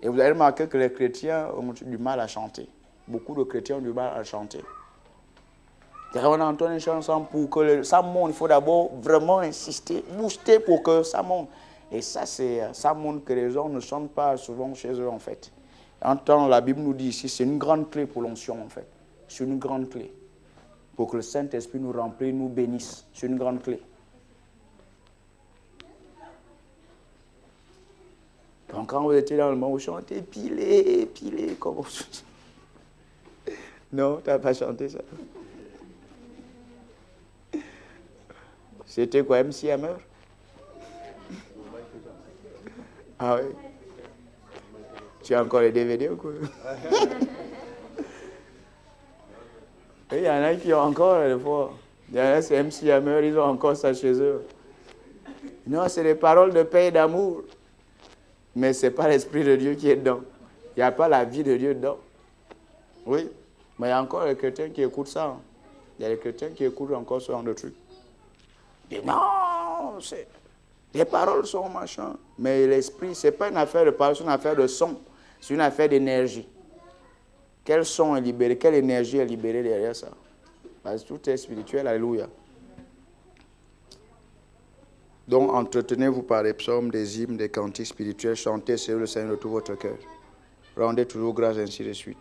Et vous avez remarqué que les chrétiens ont du mal à chanter. Beaucoup de chrétiens ont du mal à chanter. On entend une chanson pour que ça monte. Il faut d'abord vraiment insister, booster pour que ça monte. Et ça, ça montre que les gens ne chantent pas souvent chez eux, en fait. En temps, la Bible nous dit ici, c'est une grande clé pour l'onction, en fait. C'est une grande clé. Pour que le Saint-Esprit nous remplisse, nous bénisse. C'est une grande clé. Donc, quand vous étiez dans le monde, vous chantez pilé, comment non, tu n'as pas chanté ça. C'était quoi, MC Hammer? Ah oui. Tu as encore les DVD ou quoi? Il y en a qui ont encore des fois. Il y en a, c'est MC Hammer, ils ont encore ça chez eux. Non, c'est des paroles de paix et d'amour. Mais ce n'est pas l'Esprit de Dieu qui est dedans. Il n'y a pas la vie de Dieu dedans. Oui. Mais il y a encore les chrétiens qui écoutent ça. Il y a les chrétiens qui écoutent encore ce genre de trucs. Ils disent non, les paroles sont machin. Mais l'esprit, ce n'est pas une affaire de parole, c'est une affaire de son. C'est une affaire d'énergie. Quel son est libéré, quelle énergie est libérée derrière ça? Parce que tout est spirituel, alléluia. Donc, entretenez-vous par des psaumes, des hymnes, des cantiques spirituels, chantez sur le Seigneur de tout votre cœur. Rendez toujours grâce, ainsi de suite.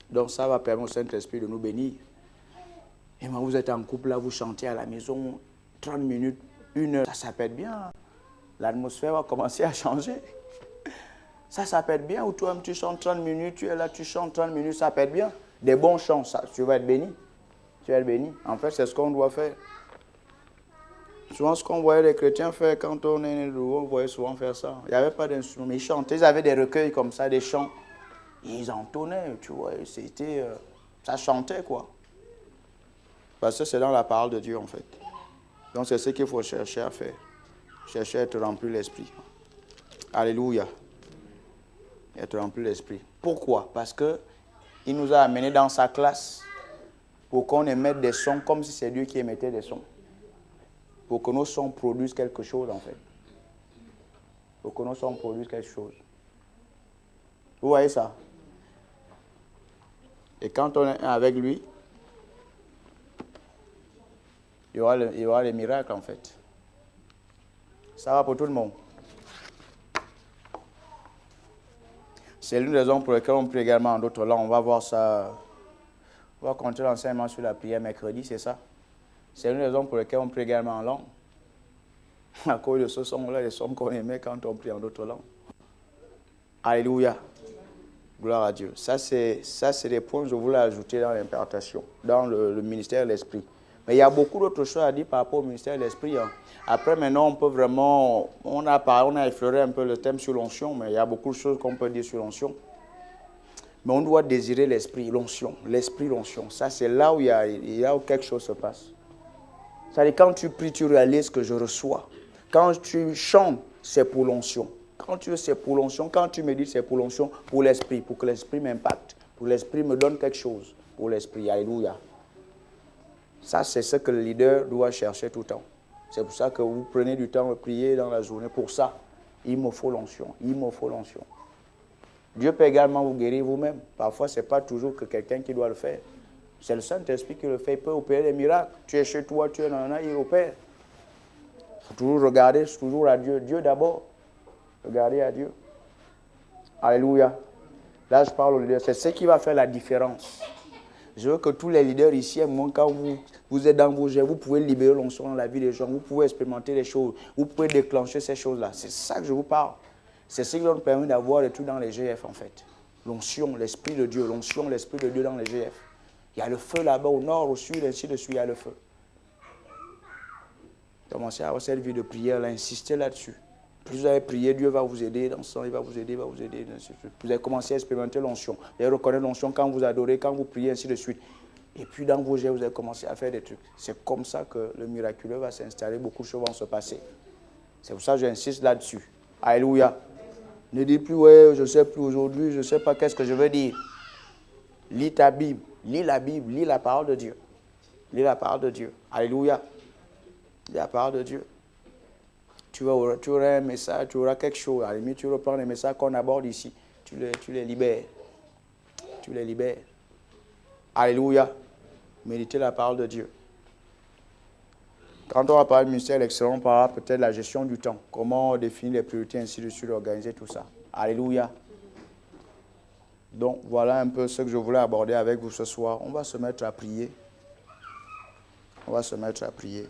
Donc, ça va permettre au Saint-Esprit de nous bénir. Et quand vous êtes en couple, là, vous chantez à la maison, 30 minutes, 1 heure, ça peut être bien. L'atmosphère va commencer à changer. Ça peut être bien. Ou toi-même, tu chantes 30 minutes, tu es là, tu chantes 30 minutes, ça peut être bien. Des bons chants, ça, tu vas être béni. Tu vas être béni. En fait, c'est ce qu'on doit faire. Souvent, ce qu'on voyait les chrétiens faire quand on est nouveau, on voyait souvent faire ça. Il n'y avait pas d'instrument, mais ils chantaient. Ils avaient des recueils comme ça, des chants. Et ils entonnaient, tu vois. C'était, ça chantait, quoi. Parce que c'est dans la parole de Dieu, en fait. Donc, c'est ce qu'il faut chercher à faire. Chercher à être rempli l'esprit. Alléluia. Être rempli l'esprit. Pourquoi? Parce qu'il nous a amenés dans sa classe pour qu'on émette des sons comme si c'est Dieu qui émettait des sons. Pour que nos sons produisent quelque chose, en fait. Pour que nos sons produisent quelque chose. Vous voyez ça? Et quand on est avec lui, il y aura les miracles, en fait. Ça va pour tout le monde. C'est l'une des raisons pour lesquelles on prie également en d'autres langues. On va voir ça. On va continuer l'enseignement sur la prière mercredi, c'est ça? C'est l'une des raisons pour lesquelles on prie également en langue. À cause de ce son-là, les sons qu'on aimait quand on prie en d'autres langues. Alléluia. Gloire à Dieu. Ça, c'est des points que je voulais ajouter dans l'impartation, dans le ministère de l'Esprit. Mais il y a beaucoup d'autres choses à dire par rapport au ministère de l'Esprit. Hein. Après, maintenant, on peut vraiment... On a effleuré un peu le thème sur l'onction, mais il y a beaucoup de choses qu'on peut dire sur l'onction. Mais on doit désirer l'Esprit, l'onction. L'Esprit, l'onction. Ça, c'est là où où quelque chose se passe. C'est-à-dire, quand tu pries, tu réalises que je reçois. Quand tu chantes, c'est pour l'onction. Quand tu veux, c'est pour l'onction. Quand tu me dis, c'est pour l'onction, pour l'Esprit, pour que l'Esprit m'impacte, pour que l'Esprit me donne quelque chose, pour l'Esprit. Alléluia. Ça, c'est ce que le leader doit chercher tout le temps. C'est pour ça que vous prenez du temps à prier dans la journée. Pour ça, il me faut l'onction. Il me faut l'onction. Dieu peut également vous guérir vous-même. Parfois, ce n'est pas toujours que quelqu'un qui doit le faire. C'est le Saint-Esprit qui le fait. Il peut opérer des miracles. Tu es chez toi, tu es dans un, il opère. Il faut toujours regarder toujours à Dieu. Dieu d'abord. Regardez à Dieu. Alléluia. Là, je parle au leader. C'est ce qui va faire la différence. Je veux que tous les leaders ici, quand vous êtes dans vos jeux, vous pouvez libérer l'onction dans la vie des gens, vous pouvez expérimenter les choses, vous pouvez déclencher ces choses-là. C'est ça que je vous parle. C'est ce qui nous permet d'avoir le tout dans les GF en fait. L'onction, l'Esprit de Dieu, l'onction, l'Esprit de Dieu dans les GF. Il y a le feu là-bas, au nord, au sud, ainsi de suite, il y a le feu. Commencez à avoir cette vie de prière, là, insistez là-dessus. Plus vous allez prier, Dieu va vous aider dans ça, il va vous aider, Vous allez commencer à expérimenter l'onction. Vous allez reconnaître l'onction quand vous adorez, quand vous priez, ainsi de suite. Et puis dans vos jets, vous allez commencer à faire des trucs. C'est comme ça que le miraculeux va s'installer, beaucoup de choses vont se passer. C'est pour ça que j'insiste là-dessus. Alléluia. Ne dis plus, ouais, je ne sais plus aujourd'hui, je ne sais pas qu'est-ce que je veux dire. Lis ta Bible, lis la Bible, lis la parole de Dieu. Lis la parole de Dieu. Alléluia. Lis la parole de Dieu. Tu auras un message, tu auras quelque chose. À la limite, tu reprends les messages qu'on aborde ici. Tu les libères. Tu les libères. Alléluia. Méditez la parole de Dieu. Quand on va parler du ministère excellent, on parlera peut-être de la gestion du temps. Comment définir les priorités, ainsi de suite, organiser tout ça. Alléluia. Donc, voilà un peu ce que je voulais aborder avec vous ce soir. On va se mettre à prier. On va se mettre à prier.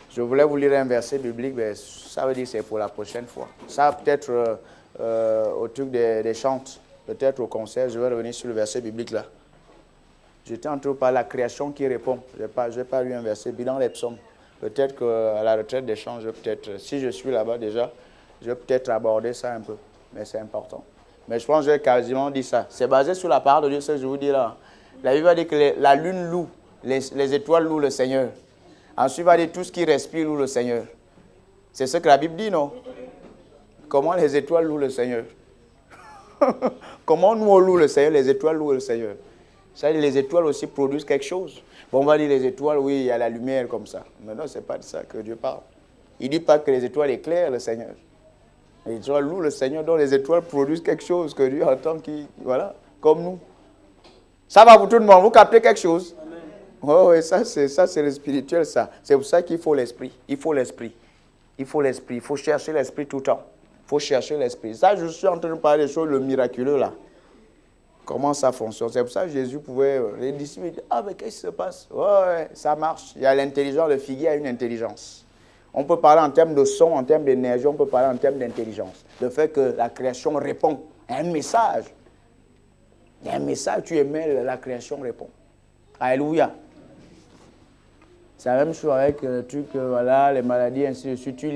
Je voulais vous lire un verset biblique, mais ça veut dire que c'est pour la prochaine fois. Ça, peut-être au truc des chants, peut-être au concert, je vais revenir sur le verset biblique là. J'étais en train par la création qui répond. Je n'ai pas lu un verset, puis dans les psaumes. Peut-être qu'à la retraite des chants, si je suis là-bas déjà, je vais peut-être aborder ça un peu. Mais c'est important. Mais je pense que j'ai quasiment dit ça. C'est basé sur la parole de Dieu, ce que je vous dis là. La Bible va dire que la lune loue, les étoiles louent le Seigneur. Ensuite, il va dire tout ce qui respire loue le Seigneur. C'est ce que la Bible dit, non? Comment les étoiles louent le Seigneur? Comment nous on loue le Seigneur, les étoiles louent le Seigneur? Ça veut dire les étoiles aussi produisent quelque chose. Bon, on va dire les étoiles, oui, il y a la lumière comme ça. Mais non, ce n'est pas de ça que Dieu parle. Il ne dit pas que les étoiles éclairent le Seigneur. Les étoiles louent le Seigneur, donc les étoiles produisent quelque chose que Dieu entend voilà, comme nous. Ça va pour tout le monde, vous captez quelque chose? Oh, et ça c'est le spirituel, ça. C'est pour ça qu'il faut l'esprit. Il faut l'esprit. Il faut l'esprit. Il faut chercher l'esprit tout le temps. Il faut chercher l'esprit. Ça, je suis en train de parler des choses, le miraculeux, là. Comment ça fonctionne. C'est pour ça que Jésus pouvait... Les disciples disaient, ah, mais qu'est-ce qui se passe? Ouais, ça marche. Il y a l'intelligence. Le figuier a une intelligence. On peut parler en termes de son, en termes d'énergie, on peut parler en termes d'intelligence. Le fait que la création répond à un message. Il y a un message, tu émets, la création répond. Alléluia. C'est la même chose avec le truc, voilà, les maladies, ainsi de suite. Tu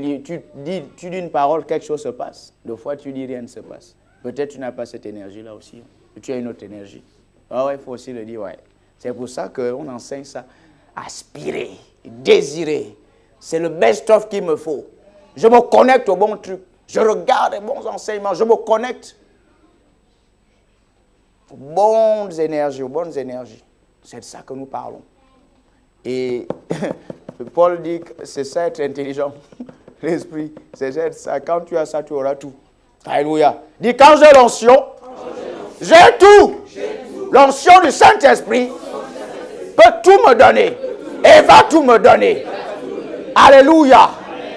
dis une parole, quelque chose se passe. Deux fois, tu dis rien ne se passe. Peut-être tu n'as pas cette énergie-là aussi. Tu as une autre énergie. Ah ouais, il faut aussi le dire, ouais. C'est pour ça qu'on enseigne ça. Aspirer, désirer. C'est le best-of qu'il me faut. Je me connecte aux bons trucs. Je regarde les bons enseignements. Je me connecte aux bonnes énergies. C'est de ça que nous parlons. Et Paul dit que c'est ça être intelligent. L'esprit, c'est ça. Quand tu as ça, tu auras tout. Alléluia. Dis, quand j'ai l'onction, j'ai tout. L'onction du Saint-Esprit peut tout me donner et va tout me donner. Alléluia.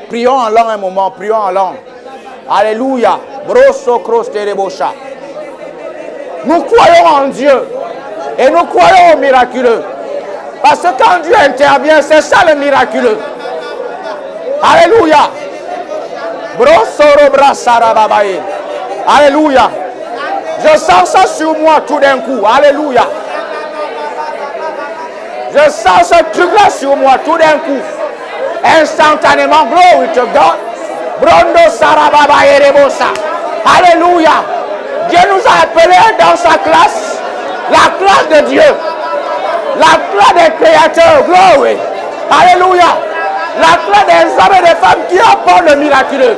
Prions en langue un moment, prions en langue. Alléluia. Brosso cross terebosha. Nous croyons en Dieu et nous croyons au miraculeux. Parce que quand Dieu intervient, c'est ça le miraculeux. Alléluia. Alléluia. Je sens ça sur moi tout d'un coup. Alléluia. Je sens ce truc-là sur moi tout d'un coup. Instantanément, glory to God. Brondo Sarababa Erebosa. Alléluia. Dieu nous a appelés dans sa classe, la classe de Dieu. La classe des créateurs, glory. Alléluia. La classe des hommes et des femmes qui apportent le miraculeux,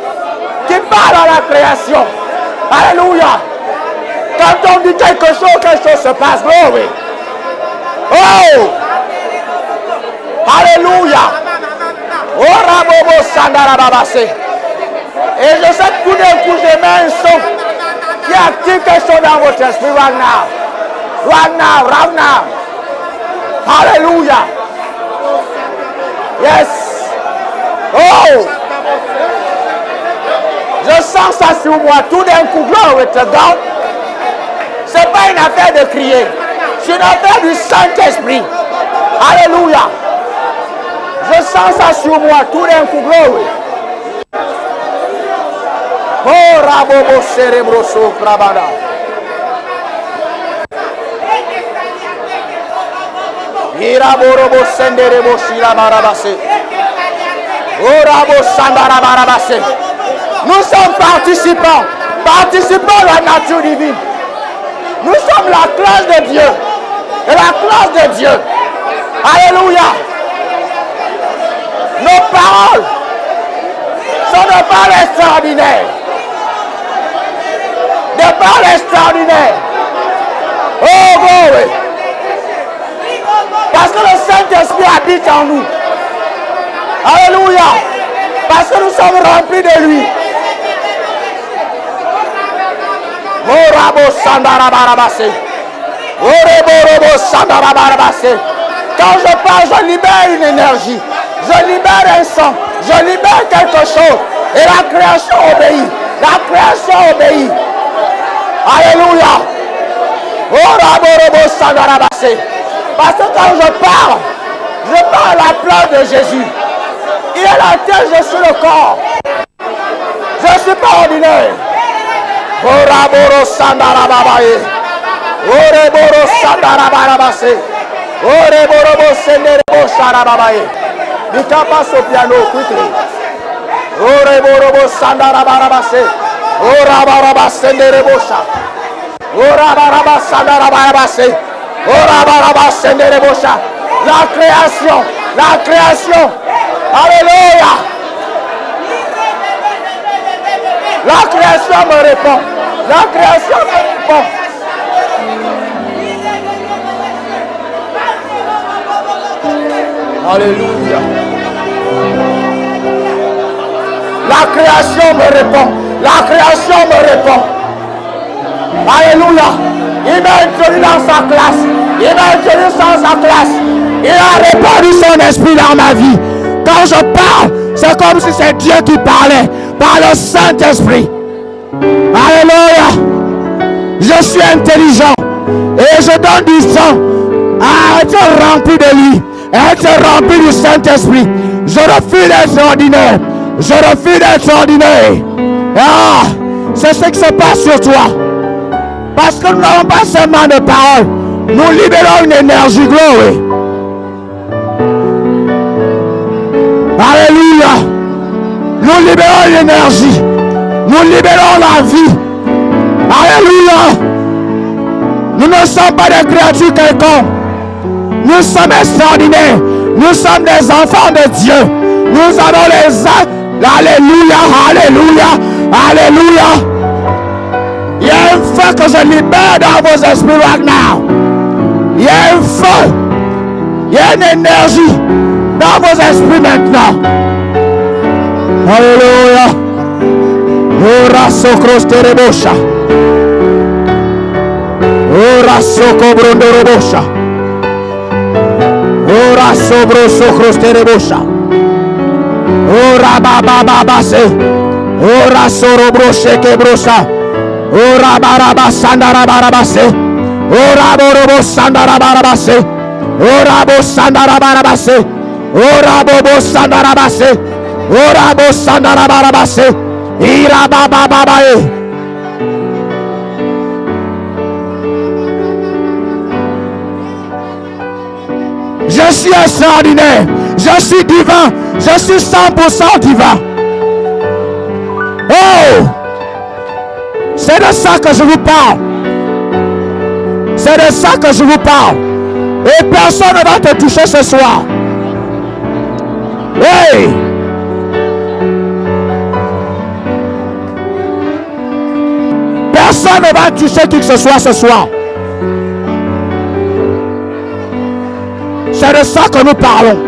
qui parlent à la création. Alléluia. Quand on dit quelque chose se passe, glory. Oh. Alléluia. Oh Rabobo Sandarababase. Et je sais que tout d'un coup, j'ai mis un son qui active quelque chose dans votre esprit right now. Right now, right now. Alléluia. Yes. Oh. Je sens ça sur moi. Tout d'un coup, glory to God. C'est pas une affaire de crier. C'est une affaire du Saint-Esprit. Alléluia. Je sens ça sur moi. Tout d'un coup, glory. Oh, rabobo cerebroso prabada. Iraborobo senderebo shirabarabase. Oh, rabo sandarabarabase. Nous sommes participants de la nature divine. Nous sommes la classe de Dieu. Et la classe de Dieu. Alléluia. Nos paroles sont des paroles extraordinaires. Des paroles extraordinaires. Oh, glory. Parce que le Saint-Esprit habite en nous. Alléluia. Parce que nous sommes remplis de lui. Morabo sandarabarabase. Orebo sandarabarabase. Quand je parle, je libère une énergie. Je libère un sang. Je libère quelque chose. Et la création obéit. La création obéit. Alléluia. Orabo sandarabase. Parce que quand je parle à la place de Jésus. Il est la tête, je suis le corps. Je ne suis pas ordinaire. Oraboro sandarababaye. Oreboro sandarabarabase. Oreboro senderebo sharababaye. You can pass au piano quickly. Oreboro sandarabarabase. Orabaraba senderebo sha. Orabaraba sandarabarabase. Orabaraba senderebo sha. La création. La création. Alléluia. La création me répond. La création me répond. Alléluia. La création me répond. La création me répond. Alléluia. Il m'a introduit dans sa classe. Il m'a introduit dans sa classe. Il a répandu son esprit dans ma vie. Quand je parle, c'est comme si c'est Dieu qui parlait par le Saint-Esprit. Alléluia. Je suis intelligent et je donne du sang à être rempli de lui, à être rempli du Saint-Esprit. Je refuse d'être ordinaire. Je refuse d'être ordinaire. Ah, c'est ce qui se passe sur toi. Parce que nous n'avons pas seulement de paroles, nous libérons une énergie gloire. Alléluia. Nous libérons l'énergie. Nous libérons la vie. Alléluia. Nous ne sommes pas des créatures quelconques. Nous sommes extraordinaires. Nous sommes des enfants de Dieu. Nous avons les actes. Alléluia. Alléluia. Alléluia. Il y a un feu que je libère dans vos esprits right now. Il y a un feu. Il y a une énergie dans vos esprits maintenant. Alléluia. Ora socros terebosha. Ora soco brondorobosha. Ora sobro socros terebosha. Ora baba baba se. Ora sorobroche quebrosa. Ora baraba sandara barabase. Ora borobo sandara barabase. Ora bo sandara barabase. Ora bobo sandara base. Ora bo sandara barabase. Ira baba babae. Je suis extraordinaire. Je suis divin. Je suis 100% divin. Oh! C'est de ça que je vous parle. C'est de ça que je vous parle. Et personne ne va te toucher ce soir. Hey! Personne ne va toucher qui que ce soit ce soir. C'est de ça que nous parlons.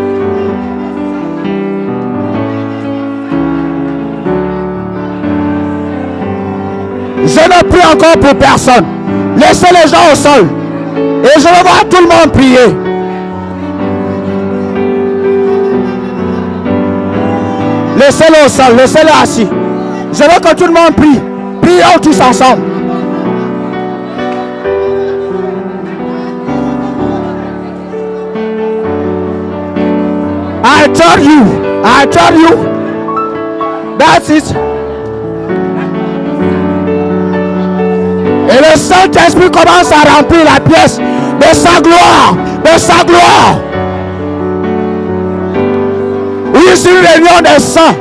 Je ne prie encore pour personne. Laissez les gens au sol. Et je vais voir tout le monde prier. Laissez-le au sol, laissez-le assis. Je veux que tout le monde prie. Prions tous ensemble. I told you. That's it. Et le Saint-Esprit commence à remplir la pièce de sa gloire, de sa gloire. Oui, c'est une réunion des saints,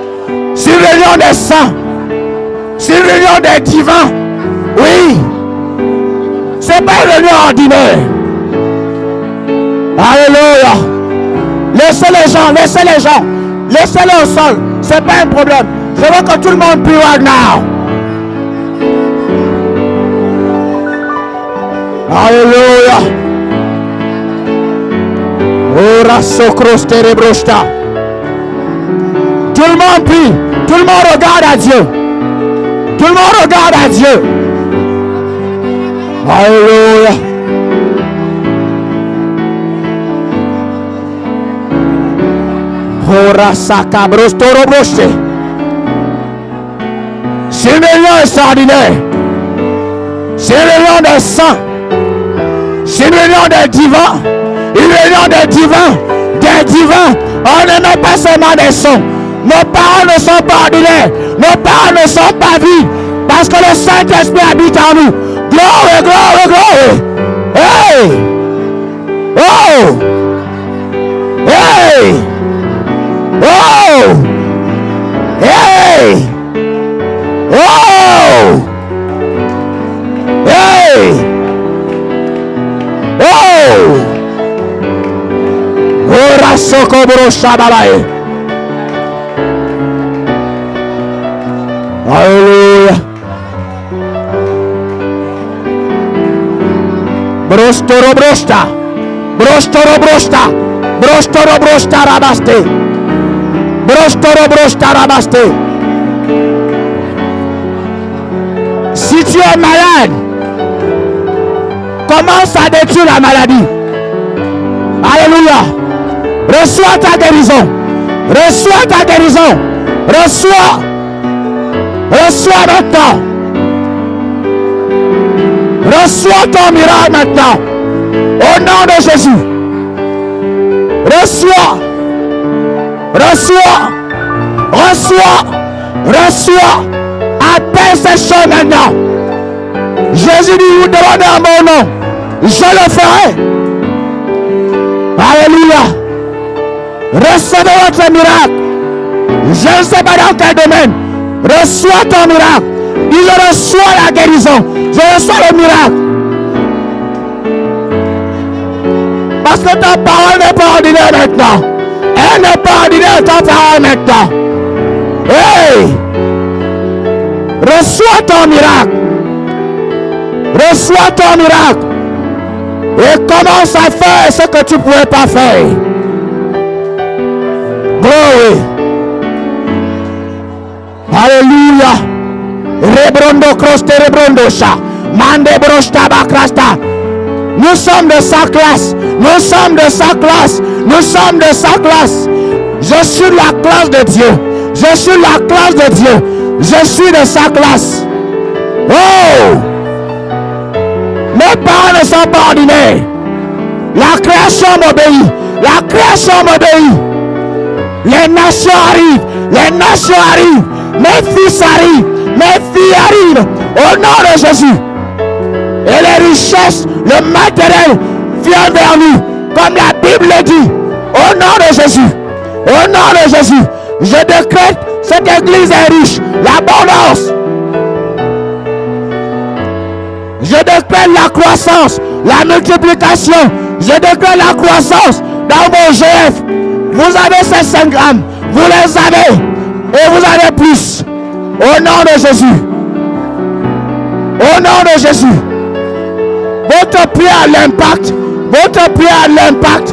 c'est une réunion des saints, c'est une réunion des divins. Oui, c'est pas une réunion ordinaire. Alléluia. Laissez les gens, laissez-les au sol, c'est pas un problème. Je veux que tout le monde prie right now. Alléluia. Ora socros terebrosta. Tout le monde prie, tout le monde regarde à Dieu. Tout le monde regarde à Dieu. Alléluia. Ora sacabros torobroste. C'est une réunion extraordinaire. C'est une réunion des saints. C'est une réunion des divins. Une réunion des divins. Des divins. On ne met pas seulement des sons. Nos paroles ne sont pas ordinaires. Nos paroles ne sont pas vides. Parce que le Saint-Esprit habite en nous. Glory, glory, glory. Hey! Oh! Hey! Oh! Hey! Oh! Hey! Oh! Ora sokobro shababae. Hallelujah. Brostoro brosta. Brostoro brosta. Brostoro brosta rabaste. Brostoro brosta rabaste. Si tu es malade, commence à détruire la maladie. Alléluia. Reçois ta guérison. Reçois ta guérison. Reçois maintenant. Reçois ton miracle maintenant. Au nom de Jésus. Reçois. Appelle ces choses maintenant. Jésus dit, vous demandez à mon nom. Je le ferai. Alléluia. Recevez votre miracle. Je ne sais pas dans quel domaine. Reçois ton miracle. Dis, je reçois la guérison. Je reçois le miracle. Parce que ta parole n'est pas ordinaire maintenant. Elle n'est pas ordinaire ta parole maintenant. Hey! Reçois ton miracle. Reçois ton miracle. Et commence à faire ce que tu ne pouvais pas faire. Glory. Alléluia. Rebrondo croste rebrondo sha. Mande brosta bakrasta. Nous sommes de sa classe. Nous sommes de sa classe. Nous sommes de sa classe. Je suis la classe de Dieu. Je suis la classe de Dieu. Je suis de sa classe. Oh! Mes paroles ne sont pas ordinaires. La création m'obéit. La création m'obéit. Les nations arrivent. Les nations arrivent. Mes fils arrivent. Mes filles arrivent. Au nom de Jésus. Et les richesses, le matériel vient vers nous. Comme la Bible le dit. Au nom de Jésus. Au nom de Jésus. Je décrète, cette église est riche. L'abondance. Je décrète la croissance, la multiplication. Je décrète la croissance dans vos GF. Vous avez ces 5 grammes. Vous les avez. Et vous avez plus. Au nom de Jésus. Au nom de Jésus. Votre prière a l'impact. Votre prière a l'impact.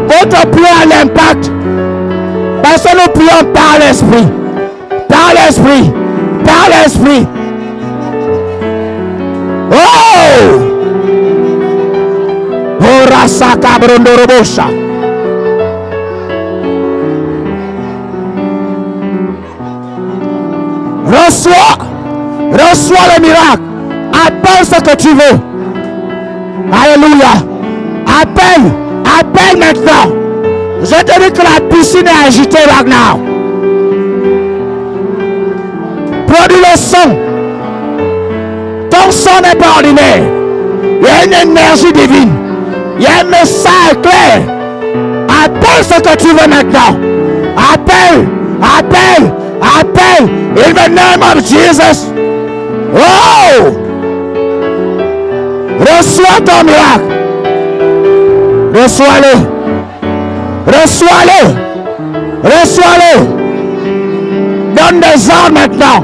Votre prière a l'impact. Parce que nous prions par l'esprit. Par l'esprit. Par l'esprit. Oh! Ora sacabrondo robosha. Reçois le miracle. Appelle ce que tu veux. Alléluia. Appelle maintenant. Je te dis que la piscine est agitée right now. Produis le son. Ton son n'est pas ordinaire. Il y a une énergie divine. Il y a un message clair. Appelle ce que tu veux maintenant. Appelle. In the name of Jesus. Oh! Reçois ton miracle. Reçois-le. Donne des ordres maintenant.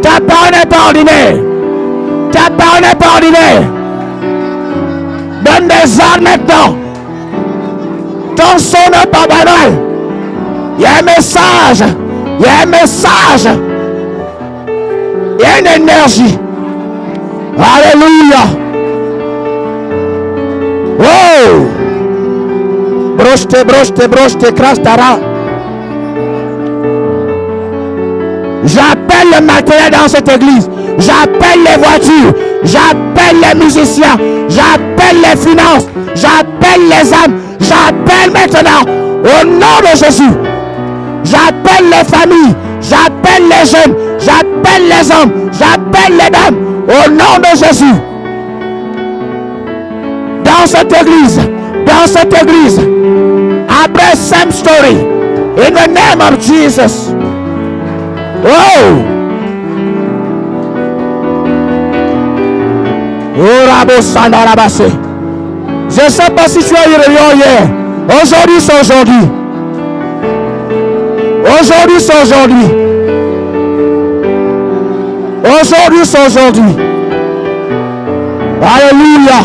Ta parole n'est pas ordinaire. Donne des ordres maintenant. Ton son n'est pas banal. Il y a un message. Il y a une énergie. Alléluia. Oh! Broche, crastara. J'appelle le matériel dans cette église. J'appelle les voitures. J'appelle les musiciens. J'appelle les finances. J'appelle les âmes. J'appelle maintenant au nom de Jésus. J'appelle les familles. J'appelle les jeunes. J'appelle les hommes. J'appelle les dames. Au nom de Jésus. Dans cette église. Après same story. In the name of Jesus. Oh. Je ne sais pas si tu as eu réunion hier. Aujourd'hui, c'est aujourd'hui. Alléluia.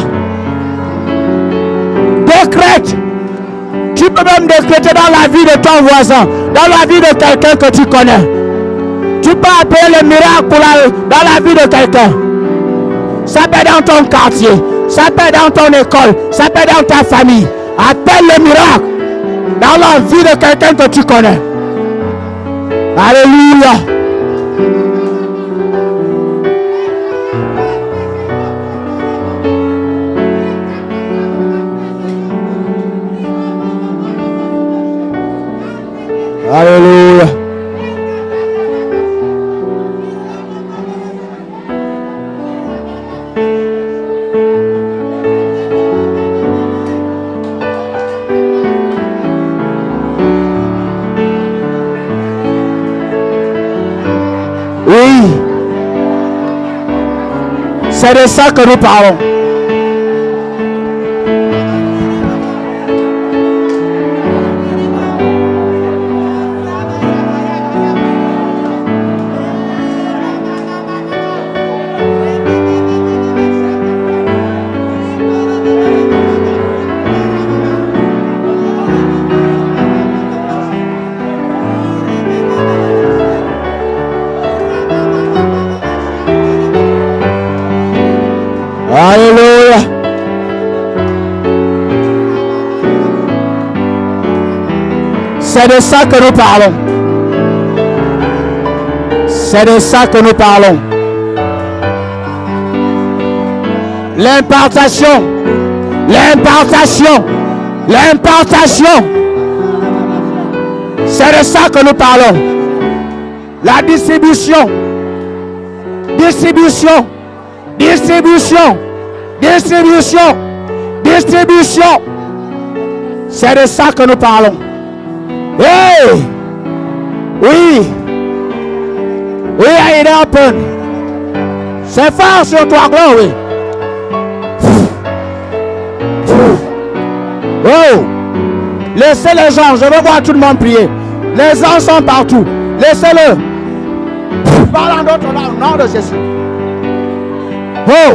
Décrète. Tu peux même décréter dans la vie de ton voisin, dans la vie de quelqu'un que tu connais. Tu peux appeler le miracle dans la vie de quelqu'un. Ça peut être dans ton quartier, ça peut être dans ton école, ça peut être dans ta famille. Appelle le miracle dans la vie de quelqu'un que tu connais. Alléluia. Alléluia. Oui. C'est de ça que nous parlons. Alléluia. C'est de ça que nous parlons. C'est de ça que nous parlons. L'impartation. C'est de ça que nous parlons. La distribution. C'est de ça que nous parlons. Hey! Oui, it happen. C'est fort sur toi, glory. Oh! Laissez les gens, je veux voir tout le monde prier. Les gens sont partout. Laissez-le. Parle en d'autres langues, au nom de Jésus. Oh!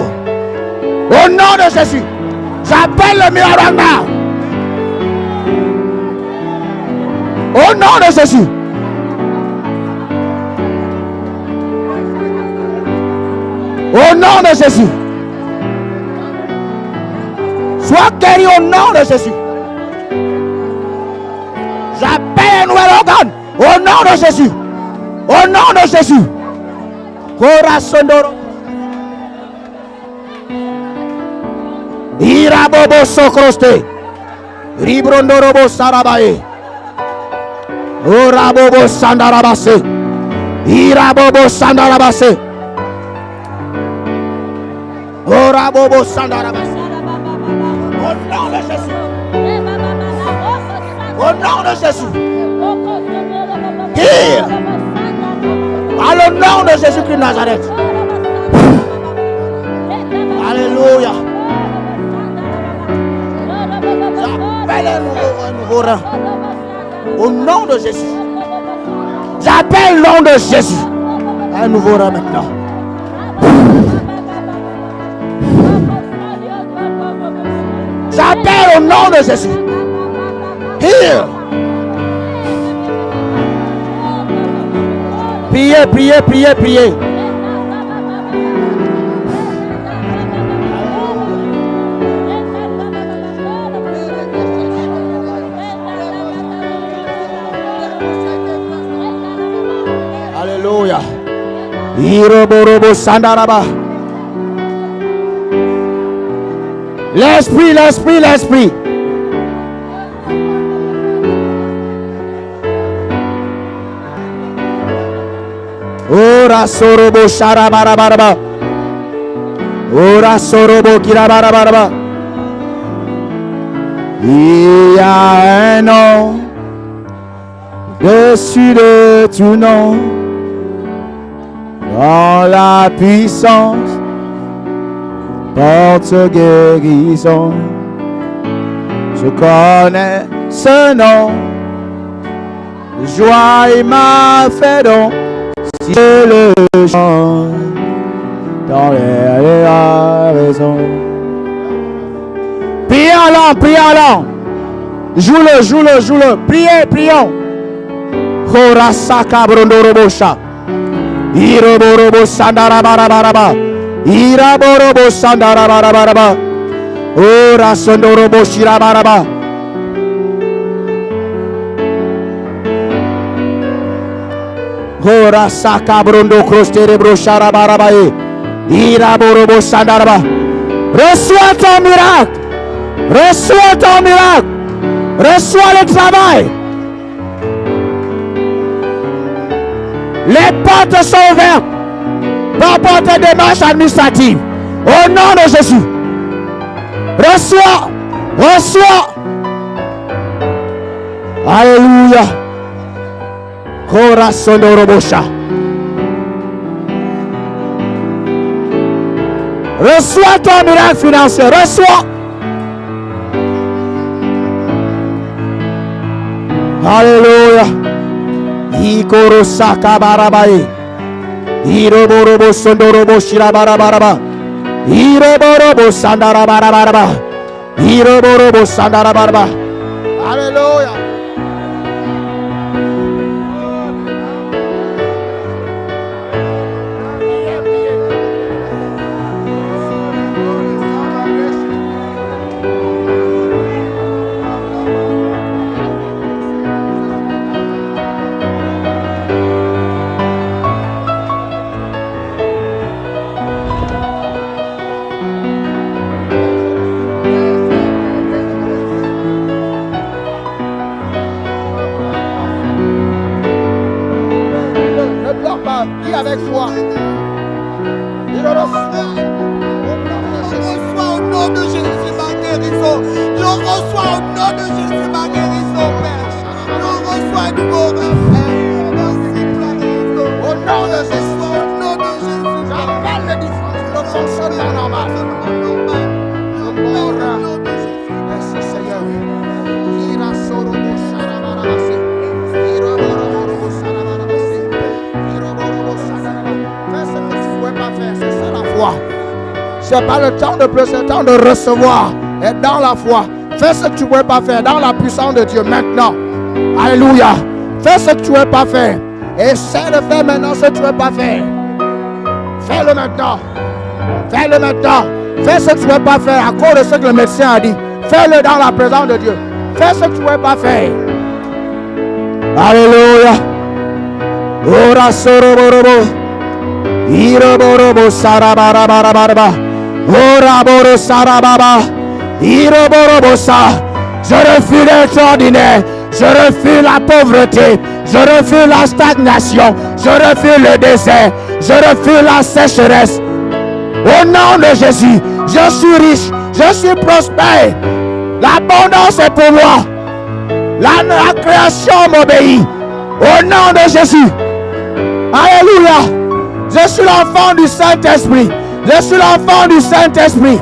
Au nom de Jésus, j'appelle le miracle now. Au nom de Jésus. Au nom de Jésus. Sois guéri au nom de Jésus. J'appelle un nouvel Au nom de Jésus. Au nom de Jésus. Korasondoro. Irabobo sokroste. Ribrondorobo sarabaye. Orabobo sandarabase. Irabobo sandarabase. Orabobo sandarabase. Au nom de Jésus. Au nom de Jésus. Heal. Dans le nom de Jésus-Christ de Nazareth. Alléluia. J'appelle un nouveau rang. Au nom de Jésus. J'appelle le nom de Jésus. Un nouveau rang maintenant. J'appelle au nom de Jésus. Heal. Priez, priez, priez, priez. Alléluia. Iroborobo sandaraba. L'esprit, l'esprit, l'esprit. Ora sorobo sharabarabaraba. Ora sorobo kirabarabaraba. Il y a un nom dessus de tout nom, dans la puissance porte guérison. Je connais ce nom, joie il m'a fait don. Si je le chante, dans la raison. Prions-le, prions-le. Joue-le, joue-le, joue-le. Priez, prions. Horasaka brondorobosha. Iroborobo sandarabarabaraba. Iraborobo sandarabarabaraba. Ora sondorobo shirabaraba. Ora saka brondo crostere brosharabaraba. Iraborobo sandaraba. Reçois ton miracle. Reçois ton miracle. Reçois le travail. Les portes sont ouvertes. Peu importe les démarches administratives. Au nom de Jésus. Reçois. Reçois. Alléluia. Corazon de Robosha. Reçois ton miracle financier. Reçois. Alléluia. Ikoro saka barabaye. Iroborobo sondorobo shirabarabaraba. Iroborobo sandarabarabaraba. Iroborobo sandarabaraba. Alléluia. Dis avec foi. Au nom de Jésus ma guérison. Je reçois au nom de Jésus ma guérison, Père. Je reçois un nouveau Père. Au nom de Jésus. Au nom de Jésus. J'appelle le fonctionnement normal. Merci Seigneur. Fais ce que tu ne pouvais pas faire, c'est ça la foi. C'est pas le temps de pleurer, c'est le temps de recevoir. Et dans la foi, fais ce que tu ne pouvais pas faire dans la puissance de Dieu maintenant. Alléluia. Fais ce que tu ne pouvais pas faire. Essaie de faire maintenant ce que tu ne veux pas faire. Fais-le maintenant. Fais-le maintenant. Fais ce que tu ne veux pas faire à cause de ce que le médecin a dit. Fais-le dans la présence de Dieu. Fais ce que tu ne veux pas faire. Alléluia. Ora soroborobo. Iroborobo sarabarabaraba. Ora boro sarababa. Iroborobo sa. Je refuse l'être ordinaire. Je refuse la pauvreté. Je refuse la stagnation. Je refuse le désert. Je refuse la sécheresse. Au nom de Jésus, je suis riche. Je suis prospère. L'abondance est pour moi. La création m'obéit. Au nom de Jésus. Alléluia. Je suis l'enfant du Saint-Esprit. Je suis l'enfant du Saint-Esprit.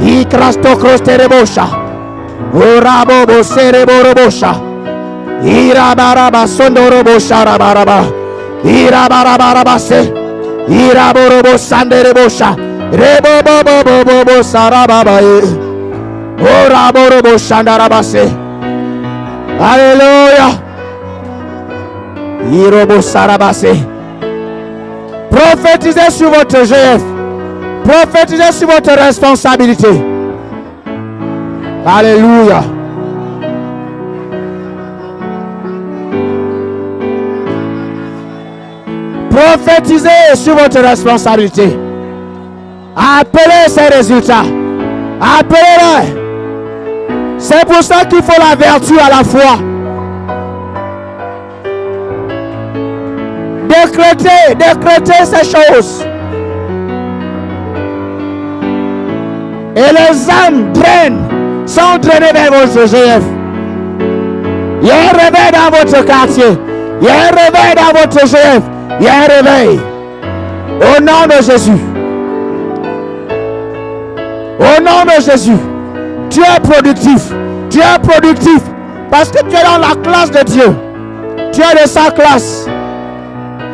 Ikrastokrosterebosha. Urabobo sereborobosha. Irabaraba sondorobosha rabaraba. Irabarabaraba se. Iraborobo sanderebosha. Rebobobobobo sarababa. Oraborobo shandarabase. Alléluia. Irobo sarabase. Prophétisez sur votre GF. Prophétisez sur votre responsabilité. Alléluia. Prophétisez sur votre responsabilité. Appelez ces résultats. Appelez-les. C'est pour ça qu'il faut la vertu à la foi. Décrétez ces choses. Et les âmes sont traînées vers votre GF. Il y a un réveil dans votre quartier. Il y a un réveil dans votre GF. Il y a un réveil. Au nom de Jésus. Au nom de Jésus. Tu es productif. Tu es productif. Parce que tu es dans la classe de Dieu. Tu es de sa classe.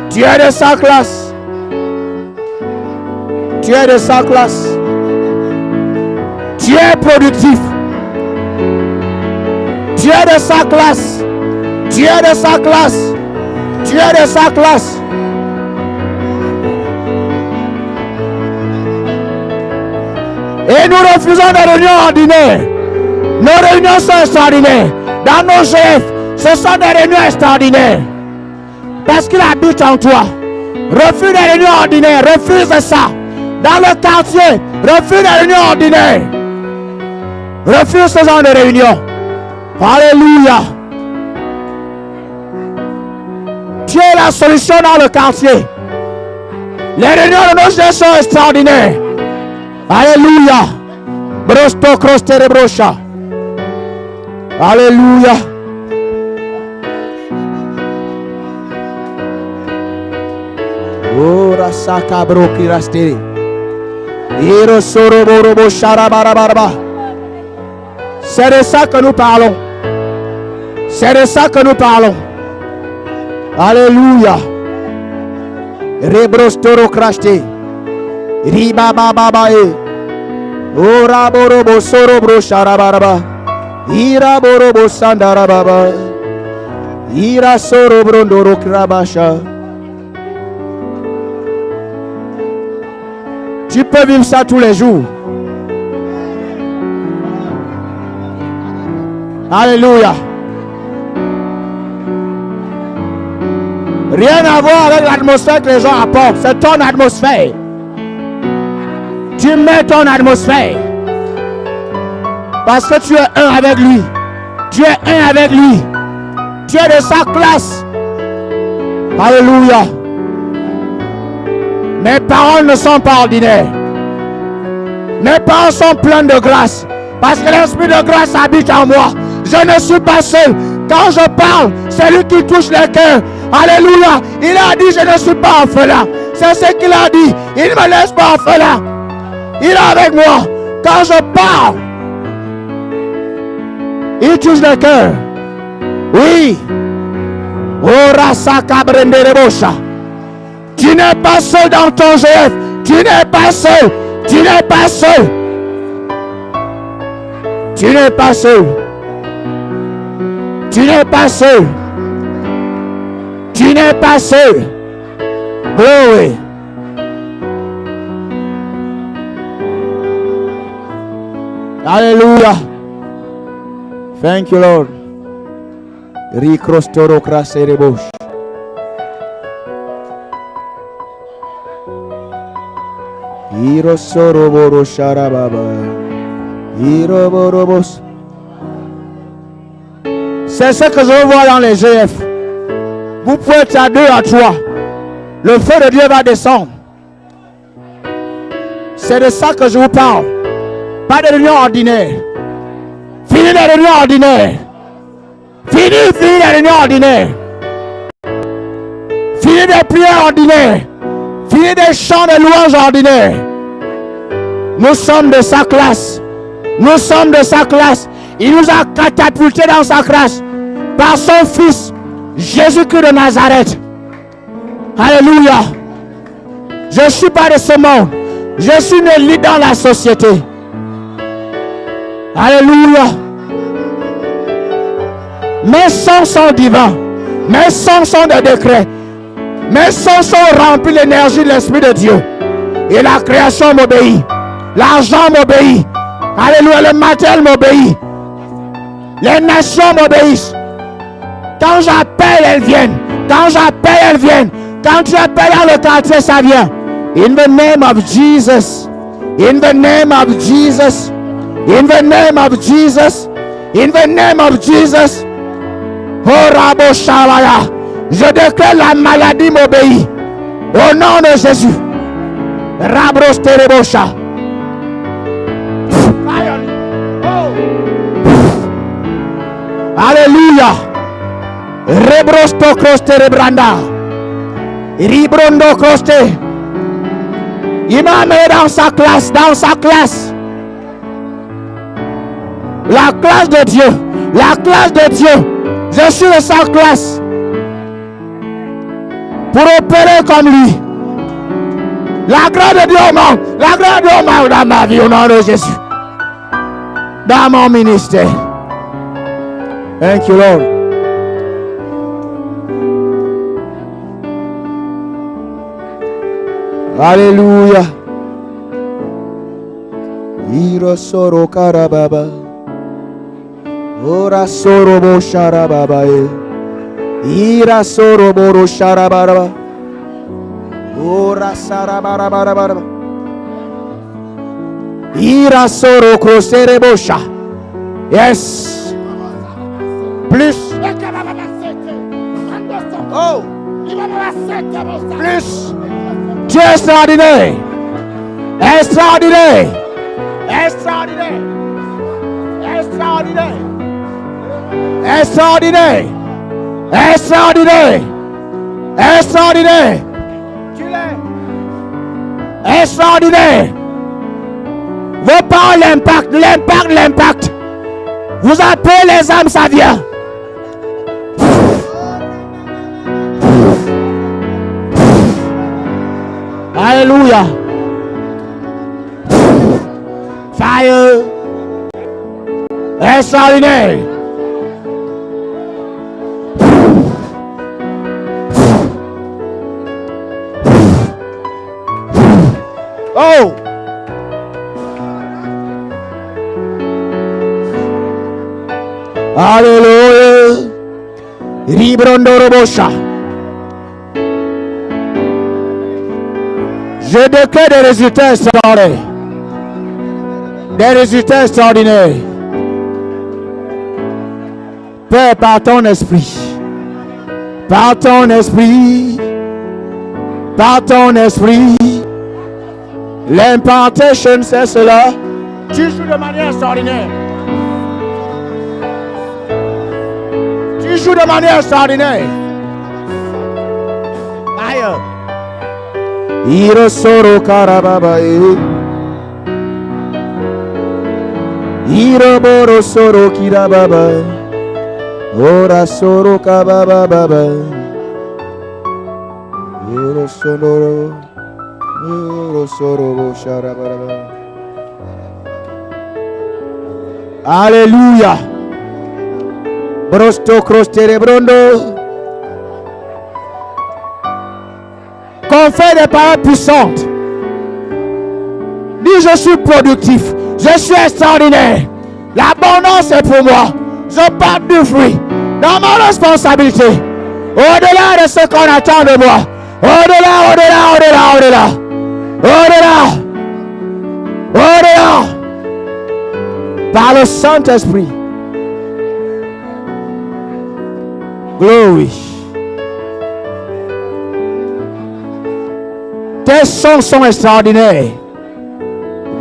Tu es de sa classe. Tu es de sa classe. Tu es productif. Tu es de sa classe. Tu es de sa classe. Tu es de sa classe. Et nous refusons des réunions ordinaires. Nos réunions sont extraordinaires. Dans nos GF, ce sont des réunions extraordinaires. Parce qu'il habite en toi. Refuse des réunions ordinaires. Refuse ça. Dans le quartier, refuse des réunions ordinaires. Refuse ce genre de réunions. Alléluia. Tu es la solution dans le quartier. Les réunions de nos GF sont extraordinaires. Alléluia. Brosto crostere brosha. Alléluia. Ora saka broki rasteri. Iro soro borobo sharabarabaraba. C'est de ça que nous parlons. C'est de ça que nous parlons. Alléluia. Rebrostoro krashte. Riba baba bae. Ora borobo soro bro sharabaraba. Ira borobo sandara baba. Ira soro brondoro krabasha. Tu peux vivre ça tous les jours. Alléluia. Rien à voir avec l'atmosphère que les gens apportent. C'est ton atmosphère. Tu mets ton atmosphère. Parce que tu es un avec lui. Tu es un avec lui. Tu es de sa classe. Alléluia. Mes paroles ne sont pas ordinaires. Mes paroles sont pleines de grâce. Parce que l'esprit de grâce habite en moi. Je ne suis pas seul. Quand je parle, c'est lui qui touche les cœurs. Alléluia. Il a dit, je ne suis pas orphelin. C'est ce qu'il a dit. Il ne me laisse pas orphelin. Il est avec moi. Quand je parle, il touche le cœur. Oui. Tu n'es pas seul dans ton GF. Tu n'es pas seul. Tu n'es pas seul. Tu n'es pas seul. Tu n'es pas seul. Tu n'es pas seul. Glory. Hallelujah. Thank you, Lord. Rikrostoro kraserebosh. Irosoroboro sharababa. Iroborobos. C'est ce que je vois dans les GF. Vous pouvez être à 2 à 3. Le feu de Dieu va descendre. C'est de ça que je vous parle. Pas de réunion ordinaire. Fini les réunions ordinaires. Fini les réunions ordinaires. Fini des prières ordinaires. Fini des chants de louanges ordinaires. Nous sommes de sa classe. Nous sommes de sa classe. Il nous a catapultés dans sa classe par son fils Jésus-Christ de Nazareth. Alléluia. Je ne suis pas de ce monde. Je suis une élite dans la société. Alléluia. Mes sons sont divins. Mes sons sont des décrets. Mes sons sont remplis de l'énergie de l'Esprit de Dieu. Et la création m'obéit. L'argent m'obéit. Alléluia. Le matériel m'obéit. Les nations m'obéissent. Quand j'appelle, elles viennent. Quand j'appelle, elles viennent. Quand tu appelles dans le quartier, ça vient. In the name of Jesus. In the name of Jesus. In the name of Jesus. In the name of Jesus. Oh Rabo Shalaya. Je déclare la maladie m'obéit. Au nom de Jésus. Rabros Terebosha. Alléluia. Rebrosto Croste Rebranda. Ribrondo Croste. Il m'a amené dans sa classe, dans sa classe. La classe de Dieu. La classe de Dieu. Je suis de sa classe. Pour opérer comme lui. La grâce de Dieu augmente. La grâce de Dieu augmente dans ma vie au nom de Jésus. Dans mon ministère. Thank you, Lord. Alléluia. Ira soro karababa. Ora soro bo sharababa. Ira soro boro sharababa. Ora sarabarabara. Ira soro krosere bosha. Yes. Plus. Oh. Plus. Tu es extraordinaire. Extraordinaire. Extraordinaire. Extraordinaire. Extraordinaire. Extraordinaire. Extraordinaire. Tu l'es. Extraordinaire. Vos paroles l'impact. L'impact, l'impact. Vous appelez les âmes, ça vient. Alléluia. Fire. Extraordinaire. Oh. Alléluia. Ribrondorobosha. Je déclare des résultats extraordinaires. Des résultats extraordinaires. Père, par ton esprit. Par ton esprit. Par ton esprit. L'impartation, c'est cela. Tu joues de manière extraordinaire. Tu joues de manière extraordinaire. Aïe. Iro soro karababa. Iro boro soro kirababa. Ora soro kababa baba. Iro soro. Iro soro sharababa. Alléluia. Brosto crostere brondo. Confère des paroles puissantes. Dis je suis productif. Je suis extraordinaire. L'abondance est pour moi. Je porte du fruit dans ma responsabilité. Au-delà de ce qu'on attend de moi. Au-delà, au-delà, au-delà, au-delà. Au-delà. Au dehors. Par le Saint-Esprit. Glory. Tes sons sont extraordinaires.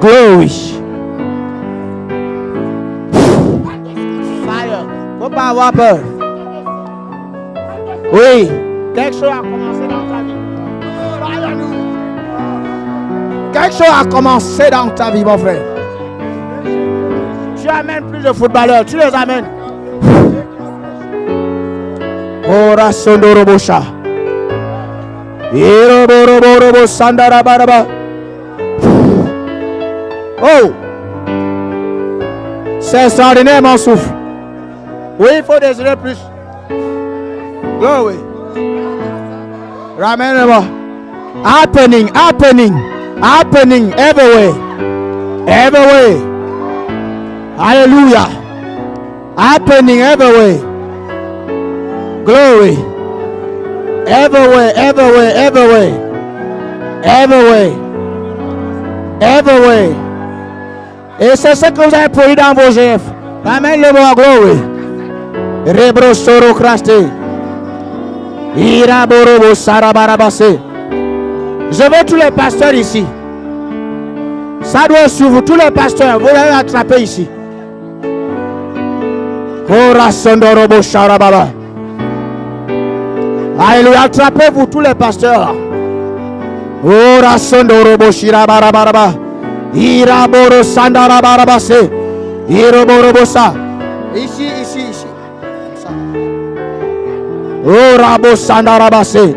Glory. Fire. Faut pas avoir peur. Oui. Quelque chose a commencé dans ta vie. Quelque chose a commencé dans ta vie, mon frère. Tu amènes plus de footballeurs. Tu les amènes. Ora sondorobosha. Iroborobo sandarabaraba. Oh! C'est extraordinaire, mon souffle. Oui, il faut désirer plus. Glory. Ramène-moi. Happening everywhere. Everywhere. Hallelujah. Happening everywhere. Glory. Everywhere. Et c'est ce que vous avez produit dans vos GF. Ramène-le-moi, glory. Rebro soro crasté. Iraborobo sarabarabase. Je veux tous les pasteurs ici. Ça doit suivre tous les pasteurs. Vous allez attraper ici. Korasondorobo sharababa. Alléluia. Attrapez-vous tous les pasteurs. Korasondorobo shirabarabaraba. Iraboro sandarabarabase. Iroborobosa. Ici. Orabo sandarabase.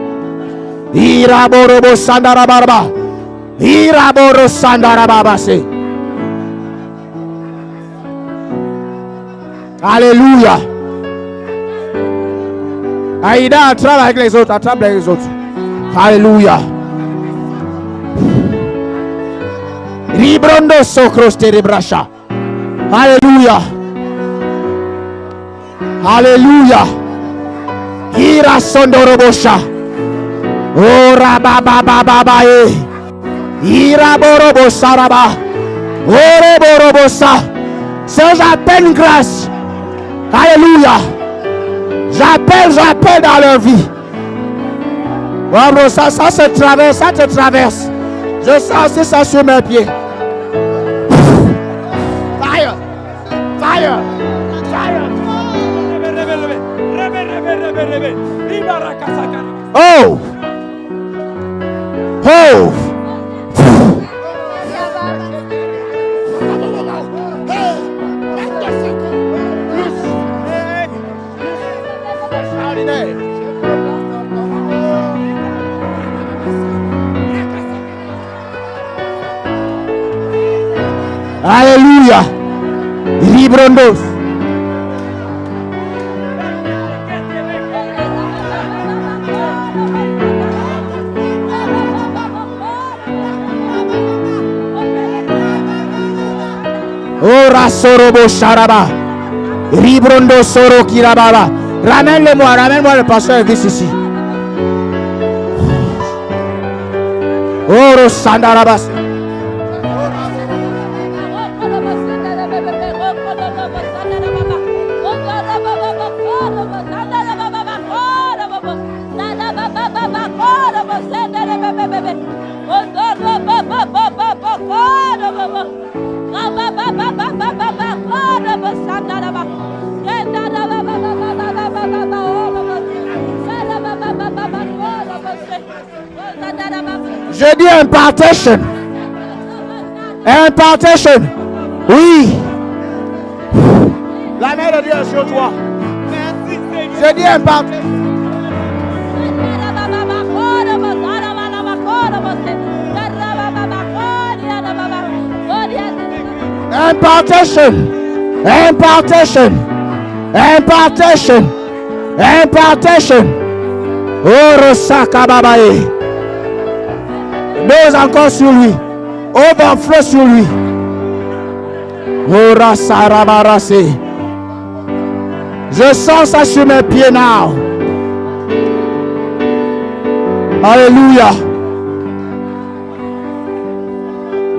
Iraborobo sandarabaraba. Iraboro sandarababase. Alléluia. Aïda, attrape avec les autres. Alléluia. Ribrondo socros terebrasha. Alléluia. Ira sondorobosha. Ora baba e. Ira borobosa raba. Ore borobosa. C'est j'appelle grâce. Alléluia. J'appelle dans leur vie. Wow, ça te traverse. Je sens aussi ça sur mes pieds. Fire. Oh. Alléluia. Librondos. Ora sorobo sharaba. Ribrondo soro kirababa. Ramène-moi le pasteur Elvis ici. Oro sandarabas. Je dis impartation. Oui. La main de Dieu est sur toi. Je dis impartation. Impartation. Orosaka babaye. Dose encore sur lui. Overflow sur lui. Orasarabarase. Je sens ça sur mes pieds now. Alléluia.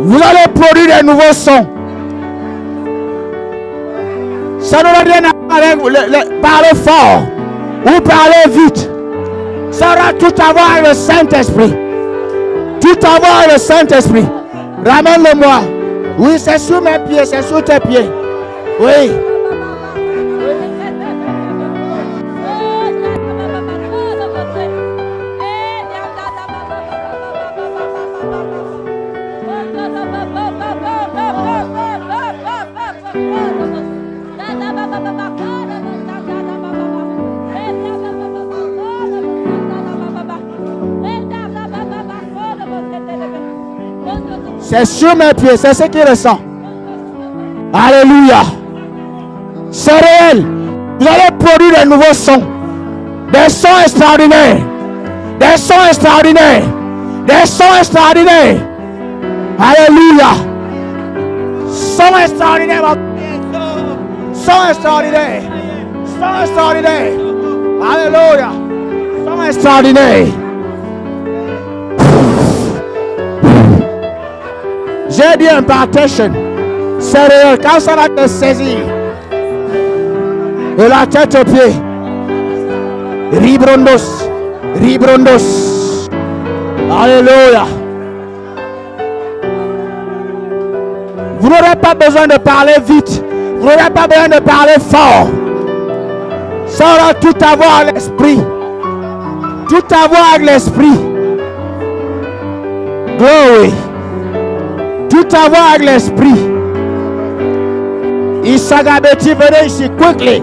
Vous allez produire des nouveaux sons. Ça n'aura rien à voir avec parler fort ou parler vite. Ça aura tout à voir avec le Saint-Esprit. Tout à voir avec le Saint-Esprit. Ramène-le-moi. Oui, c'est sur mes pieds, c'est sur tes pieds. Oui. C'est sur mes pieds, c'est ce qu'il ressent. Alléluia. C'est réel. Vous allez produire des nouveaux sons. Des sons extraordinaires. Des sons extraordinaires. Des sons extraordinaires. Alléluia. Sons extraordinaires. Sons extraordinaires. Sons extraordinaires. Alléluia. Sons extraordinaires. J'ai dit impartation. C'est réel. Quand ça va te saisir. De la tête aux pieds. Ribrondos. Ribrondos. Alléluia. Vous n'aurez pas besoin de parler vite. Vous n'aurez pas besoin de parler fort. Ça aura tout à voir avec l'esprit. Tout à voir avec l'esprit. Glory. Tout à voir avec l'esprit. Isagabeti, venez ici, quickly.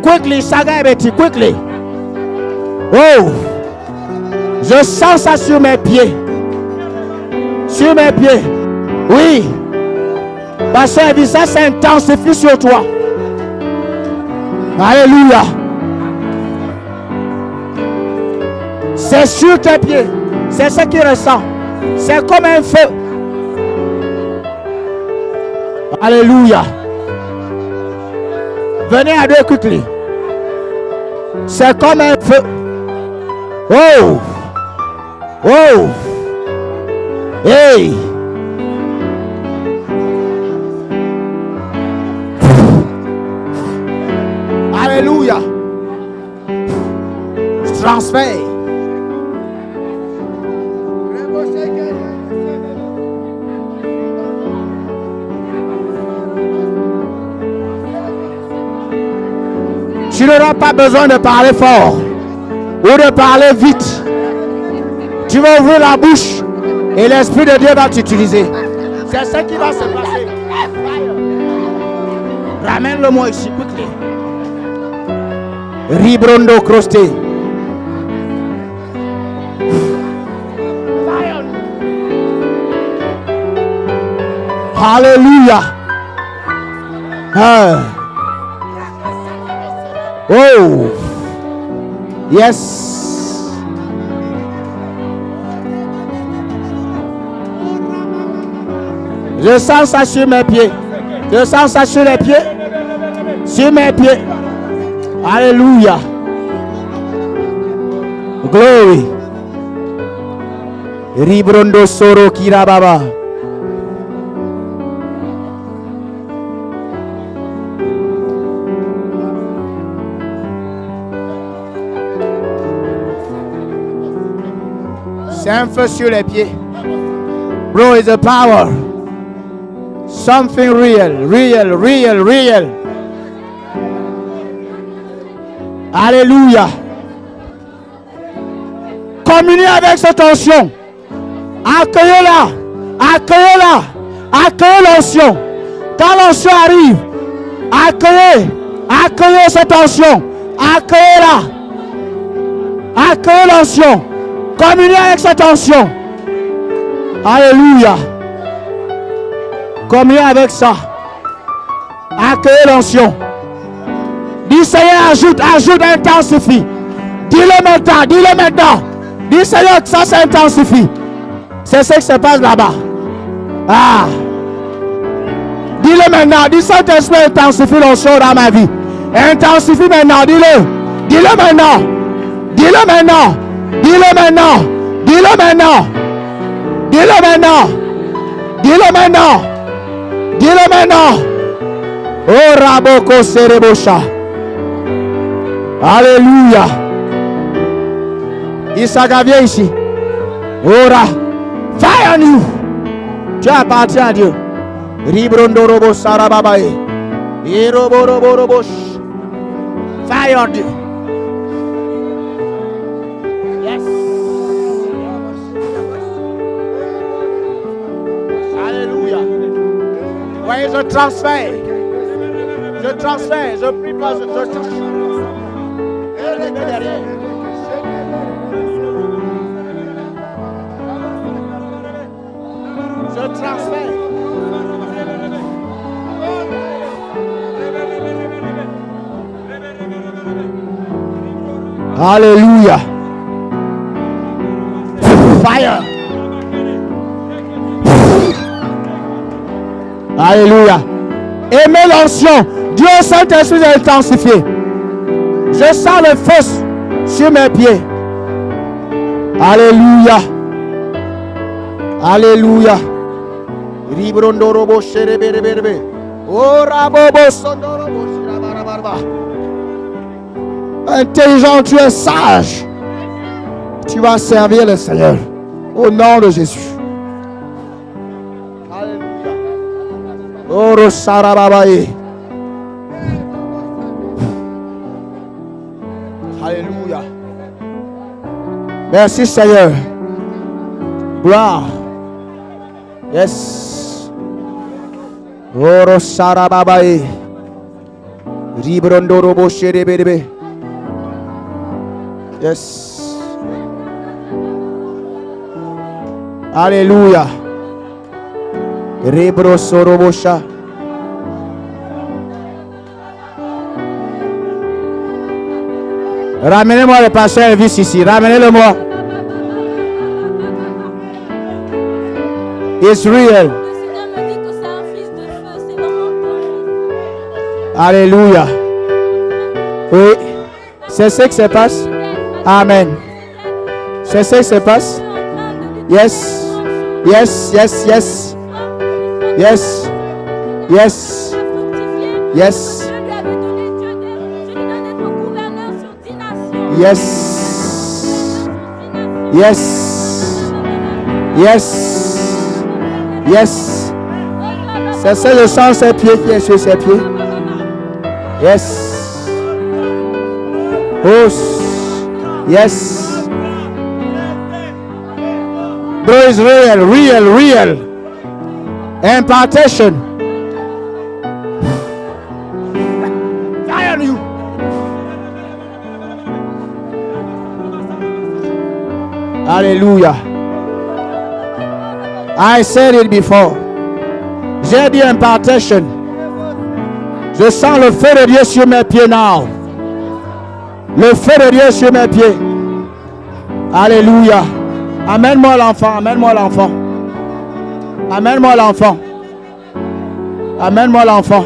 Quickly, Isagabeti, quickly. Oh, je sens ça sur mes pieds. Sur mes pieds. Oui. Parce que ça s'intensifie sur toi. Alléluia. C'est sur tes pieds. C'est ce qu'il ressent. C'est comme un feu. Alléluia. Venez à deux quickly. C'est comme un feu. Oh. Oh. Hey. Alléluia. Transfert. Tu n'auras pas besoin de parler fort ou de parler vite. Tu vas ouvrir la bouche et l'Esprit de Dieu va t'utiliser. C'est ce qui va se passer. Ramène-le-moi ici, quickly. Ribrondo crosté. Alléluia. Oh. Yes. Je sens ça sur mes pieds. Je sens ça sur les pieds. Sur mes pieds. Alléluia. Glory. Ribrondo soro kirababa. C'est un feu sur les pieds. Bro, is a power. Something real, real, real, real. Alléluia. Communiez avec cette onction. Accueillez-la. Accueillez-la. Accueillez l'onction. Quand l'onction arrive, accueillez cette onction. Accueillez-la. Accueillez l'onction. Communiez avec cette onction. Alléluia. Communiez avec ça. Accueillez l'onction. Dis Seigneur, ajoute, intensifie. Dis-le maintenant. Dis Seigneur, ça s'intensifie. C'est ce qui se passe là-bas. Ah. Dis-le maintenant. Dis Saint-Esprit, intensifie l'onction dans ma vie. Intensifie maintenant. Dis-le. Dis-le maintenant. Dis-le maintenant. Dis-le maintenant. Dis-le maintenant. Dis-le maintenant. Dis-le maintenant. Dis-le maintenant. Oh Raboko Serebosha. Alléluia. Isaka, viens ici. Ora. Fire on you. Tu appartiens à Dieu. Ribrondorobo Sarababae. Iroborobosh. Fire on you. Yes. Alléluia. Voyez, je transfère. Je transfère. Je prie pas. Je touche. Je transfère. Alléluia. Fire. Alléluia. Aimez l'onction. Dieu Saint-Esprit est intensifié. Je sens le feu sur mes pieds. Alléluia. Alléluia. Ribrondorobo shereberebe. Orabobo sondorobo shirabarabarba. Intelligent, tu es sage. Tu vas servir le Seigneur. Au nom de Jésus. Alléluia. Oro sarababaye. Alléluia. Merci Seigneur. Gloire. Yes. Oro sarababaye. Ribrondorobo shereberebe. Yes. Alléluia. Rebro sorobosha. Ramenez-moi le pasteur Elvis ici. Ramenez-le-moi. It's real. Alléluia. Oui. C'est ce qui se passe. Amen. C'est ce qui se passe. Yes. Yes, yes, yes. Yes. Yes. Yes. Yes. Yes. Yes. Yes. C'est ce le sang ses pieds qui est sur ses pieds. Yes. Oh. Yes. Bro is real, real, real. Impartation. Fire on you. Hallelujah. I said it before. J'ai dit impartation. Je sens le feu de Dieu sur mes pieds now. Le feu de Dieu sur mes pieds. Alléluia. Amène-moi l'enfant. Amène-moi l'enfant. Amène-moi l'enfant. Amène-moi l'enfant.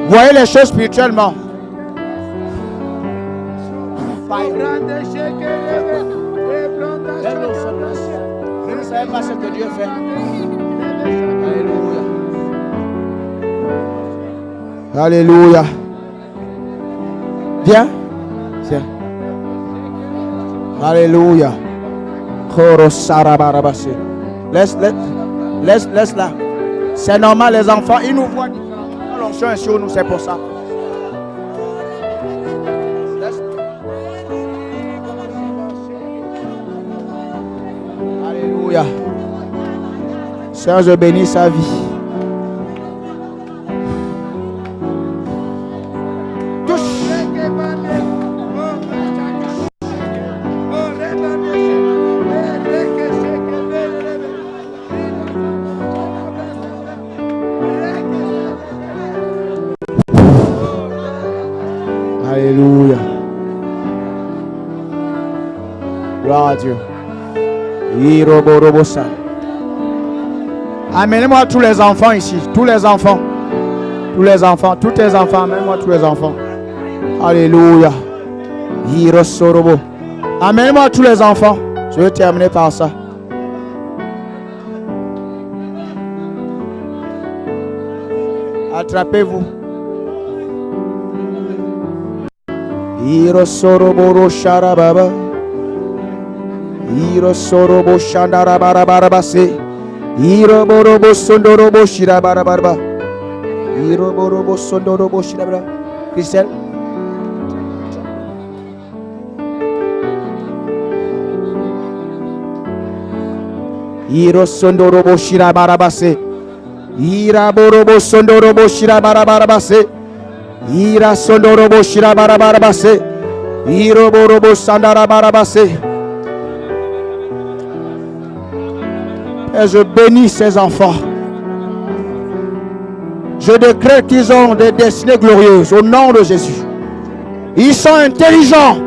Voyez les choses spirituellement. Je ne savais pas ce que Dieu fait. Alléluia. Alléluia. Viens. Viens. Alléluia. Laisse là. C'est normal, les enfants, ils nous voient différemment. L'onction est sur nous, c'est pour ça. Alléluia. Seigneur, je bénis sa vie. Alléluia. Gloire à Dieu. Amenez-moi tous les enfants ici. Tous les enfants. Tous les enfants. Tous tes enfants. Amenez-moi tous les enfants. Alléluia. Amenez-moi tous les enfants. Je vais terminer par ça. Attrapez-vous. Iro soroboro sharababa. Iro sorobo shandarabarabarabase. Iro borobo sondorobo shirabarabaraba. Iro borobo sondorobo shirabara. Christelle. Iro sondorobo shirabarabase. Ira borobo sondorobo shirabarabarabase. Ira sondorobo shirabarabarabase. Iro borobo sandarabarabase. Et je bénis ces enfants. Je décrète qu'ils ont des destinées glorieuses au nom de Jésus. Ils sont intelligents,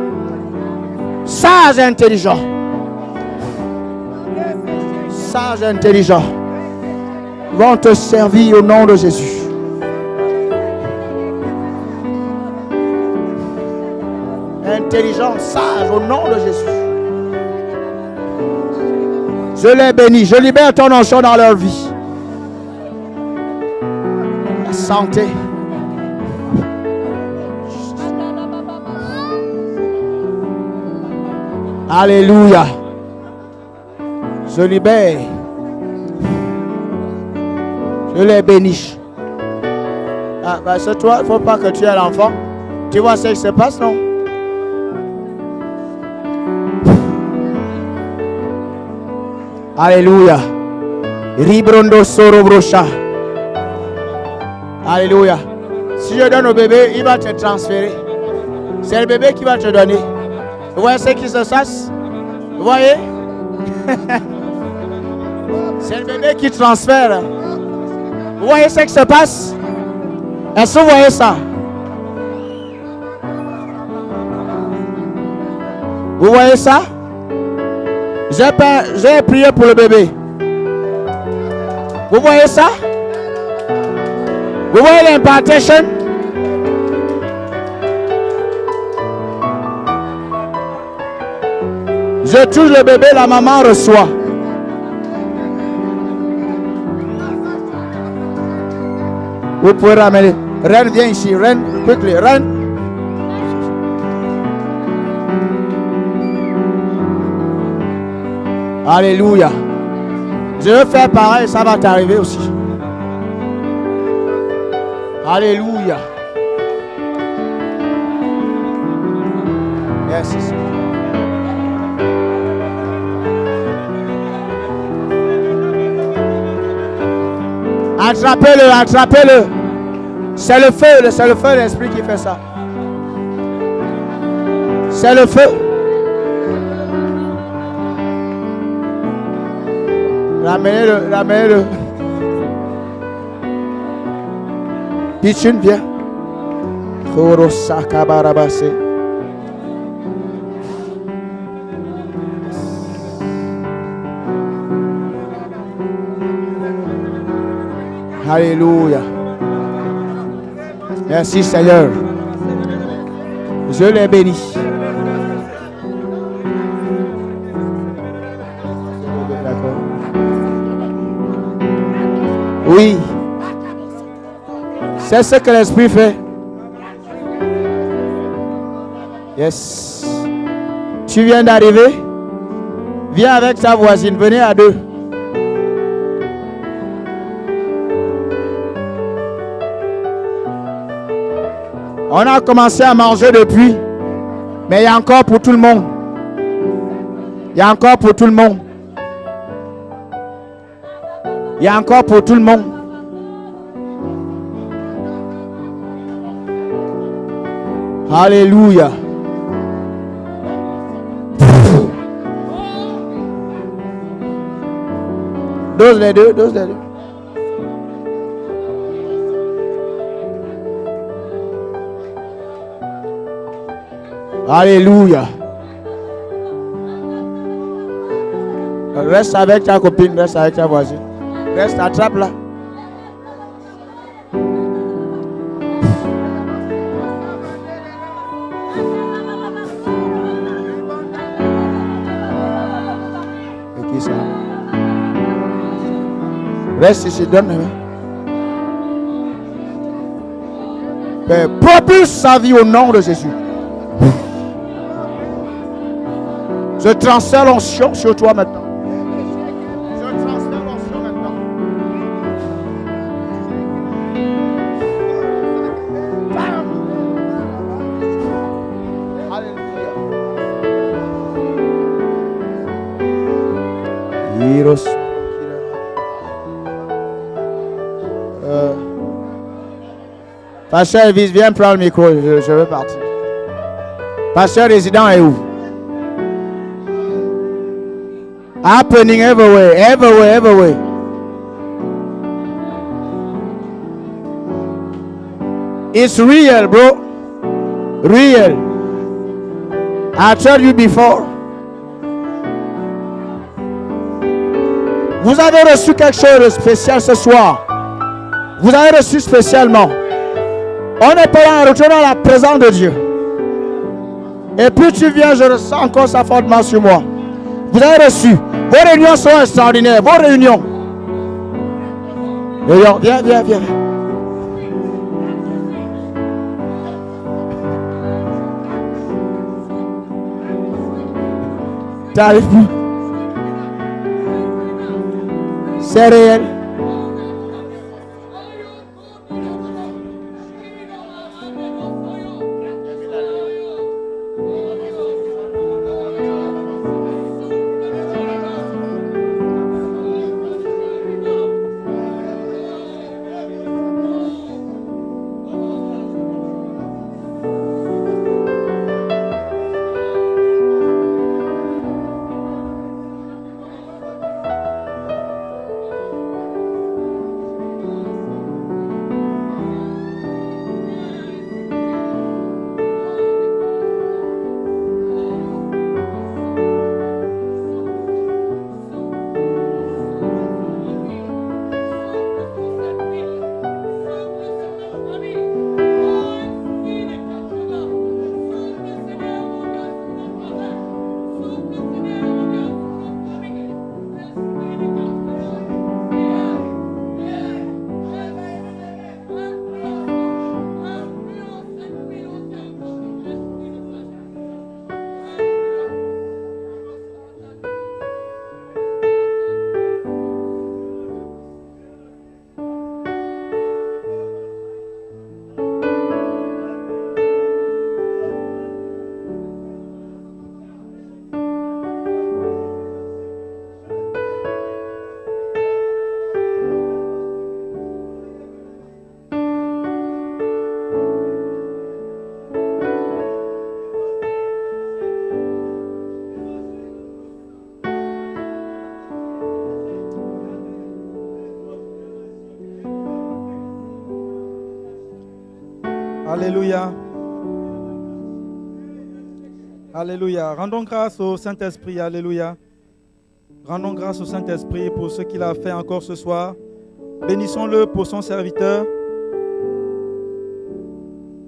sages et intelligents. Sages et intelligents. Ils vont te servir au nom de Jésus. Intelligents, sages au nom de Jésus. Je les bénis, je libère ton onction dans leur vie. La santé. Alléluia. Je libère. Je les bénis. Ah, c'est toi, il ne faut pas que tu aies l'enfant. Tu vois ce qui se passe, non? Alléluia. Ribrondo sorobrosha. Alléluia. Si je donne au bébé, il va te transférer. C'est le bébé qui va te donner. Vous voyez ce qui se passe? Vous voyez? C'est le bébé qui transfère. Vous voyez ce qui se passe? Est-ce que vous voyez ça? Vous voyez ça? J'ai prié pour le bébé. Vous voyez ça? Vous voyez l'impartation? Je touche le bébé, la maman reçoit. Vous pouvez ramener. Reine, viens ici. Reine, quickly. Reine. Alléluia. Je veux faire pareil, ça va t'arriver aussi. Alléluia. Yes. Attrapez-le, attrapez-le. C'est le feu, l'esprit qui fait ça. C'est le feu. Ramenez-le, ramenez-le. Pichun, viens. Korosaka barabase. Alléluia. Merci Seigneur. Je les bénis. Oui. C'est ce que l'Esprit fait. Yes. Tu viens d'arriver. Viens avec ta voisine. Venez à deux. On a commencé à manger depuis. Mais il y a encore pour tout le monde. Il y a encore pour tout le monde. Il y a encore pour tout le monde. Alléluia. Dose les deux, dose les deux. Alléluia. Reste avec ta copine, reste avec ta voisine. Reste, attrape-la. Et qui ça? Reste ici, donne-le. Père, propulse sa vie au nom de Jésus. Je transfère l'onction sur toi maintenant. Je transfère l'onction maintenant. Alléluia. Pasteur Elvis, viens prendre le micro, je veux partir. Pasteur résident est où? Happening everywhere, everywhere, everywhere. It's real, bro. Real. I told you before. Vous avez reçu quelque chose de spécial ce soir. Vous avez reçu spécialement. On est pas là, retournant à la présence de Dieu. Et puis tu viens, je ressens encore ça fortement sur moi. Vous avez reçu. Vos réunions sont extraordinaires. Vos réunions. Viens, viens, viens. T'arrives plus. C'est réel. Alléluia. Alléluia. Rendons grâce au Saint-Esprit. Alléluia. Rendons grâce au Saint-Esprit pour ce qu'il a fait encore ce soir. Bénissons-le pour son serviteur.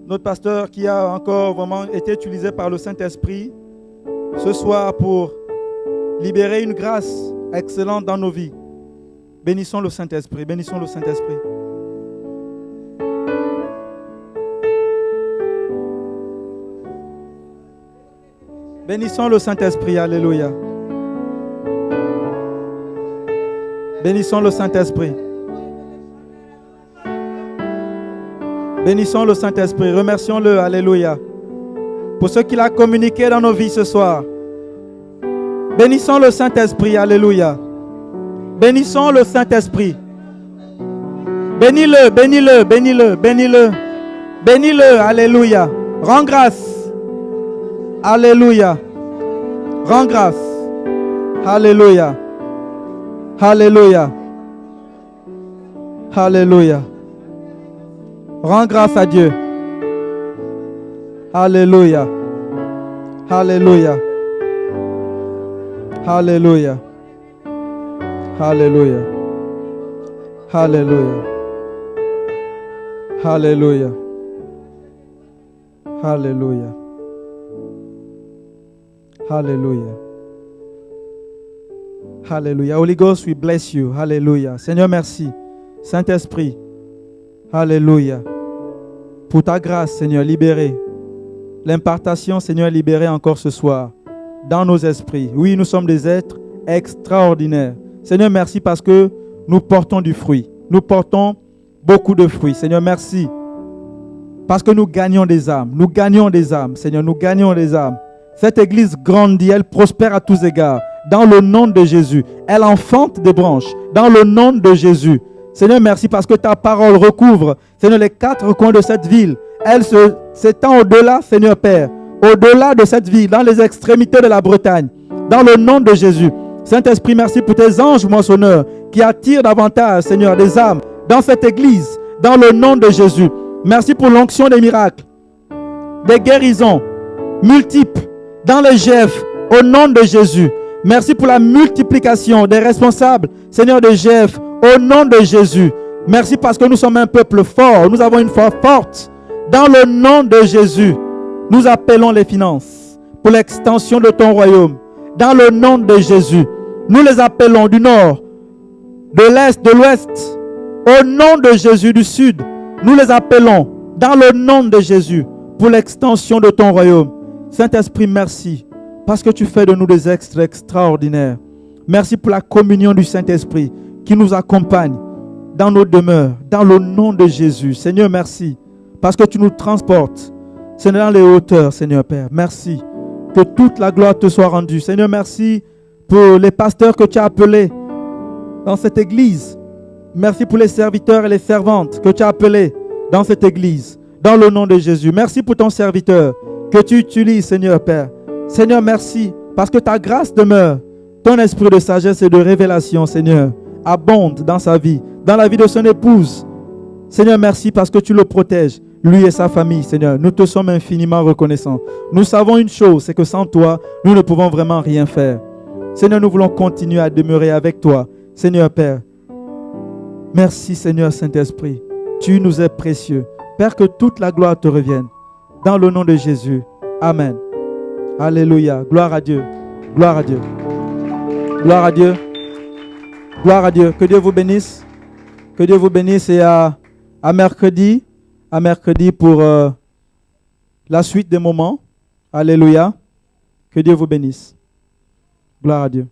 Notre pasteur qui a encore vraiment été utilisé par le Saint-Esprit ce soir pour libérer une grâce excellente dans nos vies. Bénissons le Saint-Esprit. Bénissons le Saint-Esprit. Bénissons le Saint-Esprit, alléluia. Bénissons le Saint-Esprit. Bénissons le Saint-Esprit, remercions-le, alléluia, pour ce qu'il a communiqué dans nos vies ce soir. Bénissons le Saint-Esprit, alléluia. Bénissons le Saint-Esprit. Bénis-le, bénis-le, bénis-le, bénis-le. Bénis-le, alléluia. Rends grâce. Alléluia. Rends grâce. Alléluia. Alléluia. Alléluia. Rends grâce à Dieu. Alléluia. Alléluia. Alléluia. Alléluia. Alléluia. Alléluia. Alléluia. Hallelujah. Hallelujah. Holy Ghost, we bless you. Hallelujah. Seigneur, merci. Saint-Esprit. Hallelujah. pour ta grâce, Seigneur, libérée. L'impartation, Seigneur, libérée encore ce soir dans nos esprits. Oui, nous sommes des êtres extraordinaires. Seigneur, merci parce que nous portons du fruit. Nous portons beaucoup de fruits. Seigneur, merci parce que nous gagnons des âmes. Nous gagnons des âmes, Seigneur, nous gagnons des âmes. Cette église grandit, elle prospère à tous égards. Dans le nom de Jésus. Elle enfante des branches. Dans le nom de Jésus. Seigneur, merci parce que ta parole recouvre, Seigneur, les 4 coins de cette ville. Elle s'étend au-delà, Seigneur Père. Au-delà de cette ville, dans les extrémités de la Bretagne. Dans le nom de Jésus. Saint-Esprit, merci pour tes anges moissonneurs qui attirent davantage, Seigneur, des âmes dans cette église. Dans le nom de Jésus. Merci pour l'onction des miracles, des guérisons multiples dans les GF, au nom de Jésus. Merci pour la multiplication des responsables, Seigneur de GF, au nom de Jésus. Merci parce que nous sommes un peuple fort. Nous avons une foi forte. Dans le nom de Jésus, nous appelons les finances pour l'extension de ton royaume. Dans le nom de Jésus, nous les appelons du nord, de l'est, de l'ouest. Au nom de Jésus du sud, nous les appelons dans le nom de Jésus pour l'extension de ton royaume. Saint-Esprit, merci parce que tu fais de nous des êtres extraordinaires. Merci pour la communion du Saint-Esprit qui nous accompagne dans nos demeures, dans le nom de Jésus. Seigneur, merci parce que tu nous transportes, Seigneur, dans les hauteurs, Seigneur Père. Merci que toute la gloire te soit rendue. Seigneur, merci pour les pasteurs que tu as appelés dans cette église. Merci pour les serviteurs et les servantes que tu as appelés dans cette église. Dans le nom de Jésus. Merci pour ton serviteur que tu utilises, Seigneur Père. Seigneur, merci parce que ta grâce demeure. Ton esprit de sagesse et de révélation, Seigneur, abonde dans sa vie, dans la vie de son épouse. Seigneur, merci parce que tu le protèges, lui et sa famille, Seigneur. Nous te sommes infiniment reconnaissants. Nous savons une chose, c'est que sans toi, nous ne pouvons vraiment rien faire. Seigneur, nous voulons continuer à demeurer avec toi, Seigneur Père. Merci, Seigneur Saint-Esprit. Tu nous es précieux. Père, que toute la gloire te revienne. Dans le nom de Jésus. Amen. Alléluia. Gloire à Dieu. Gloire à Dieu. Gloire à Dieu. Gloire à Dieu. Que Dieu vous bénisse. Que Dieu vous bénisse. Et à mercredi. À mercredi pour la suite des moments. Alléluia. Que Dieu vous bénisse. Gloire à Dieu.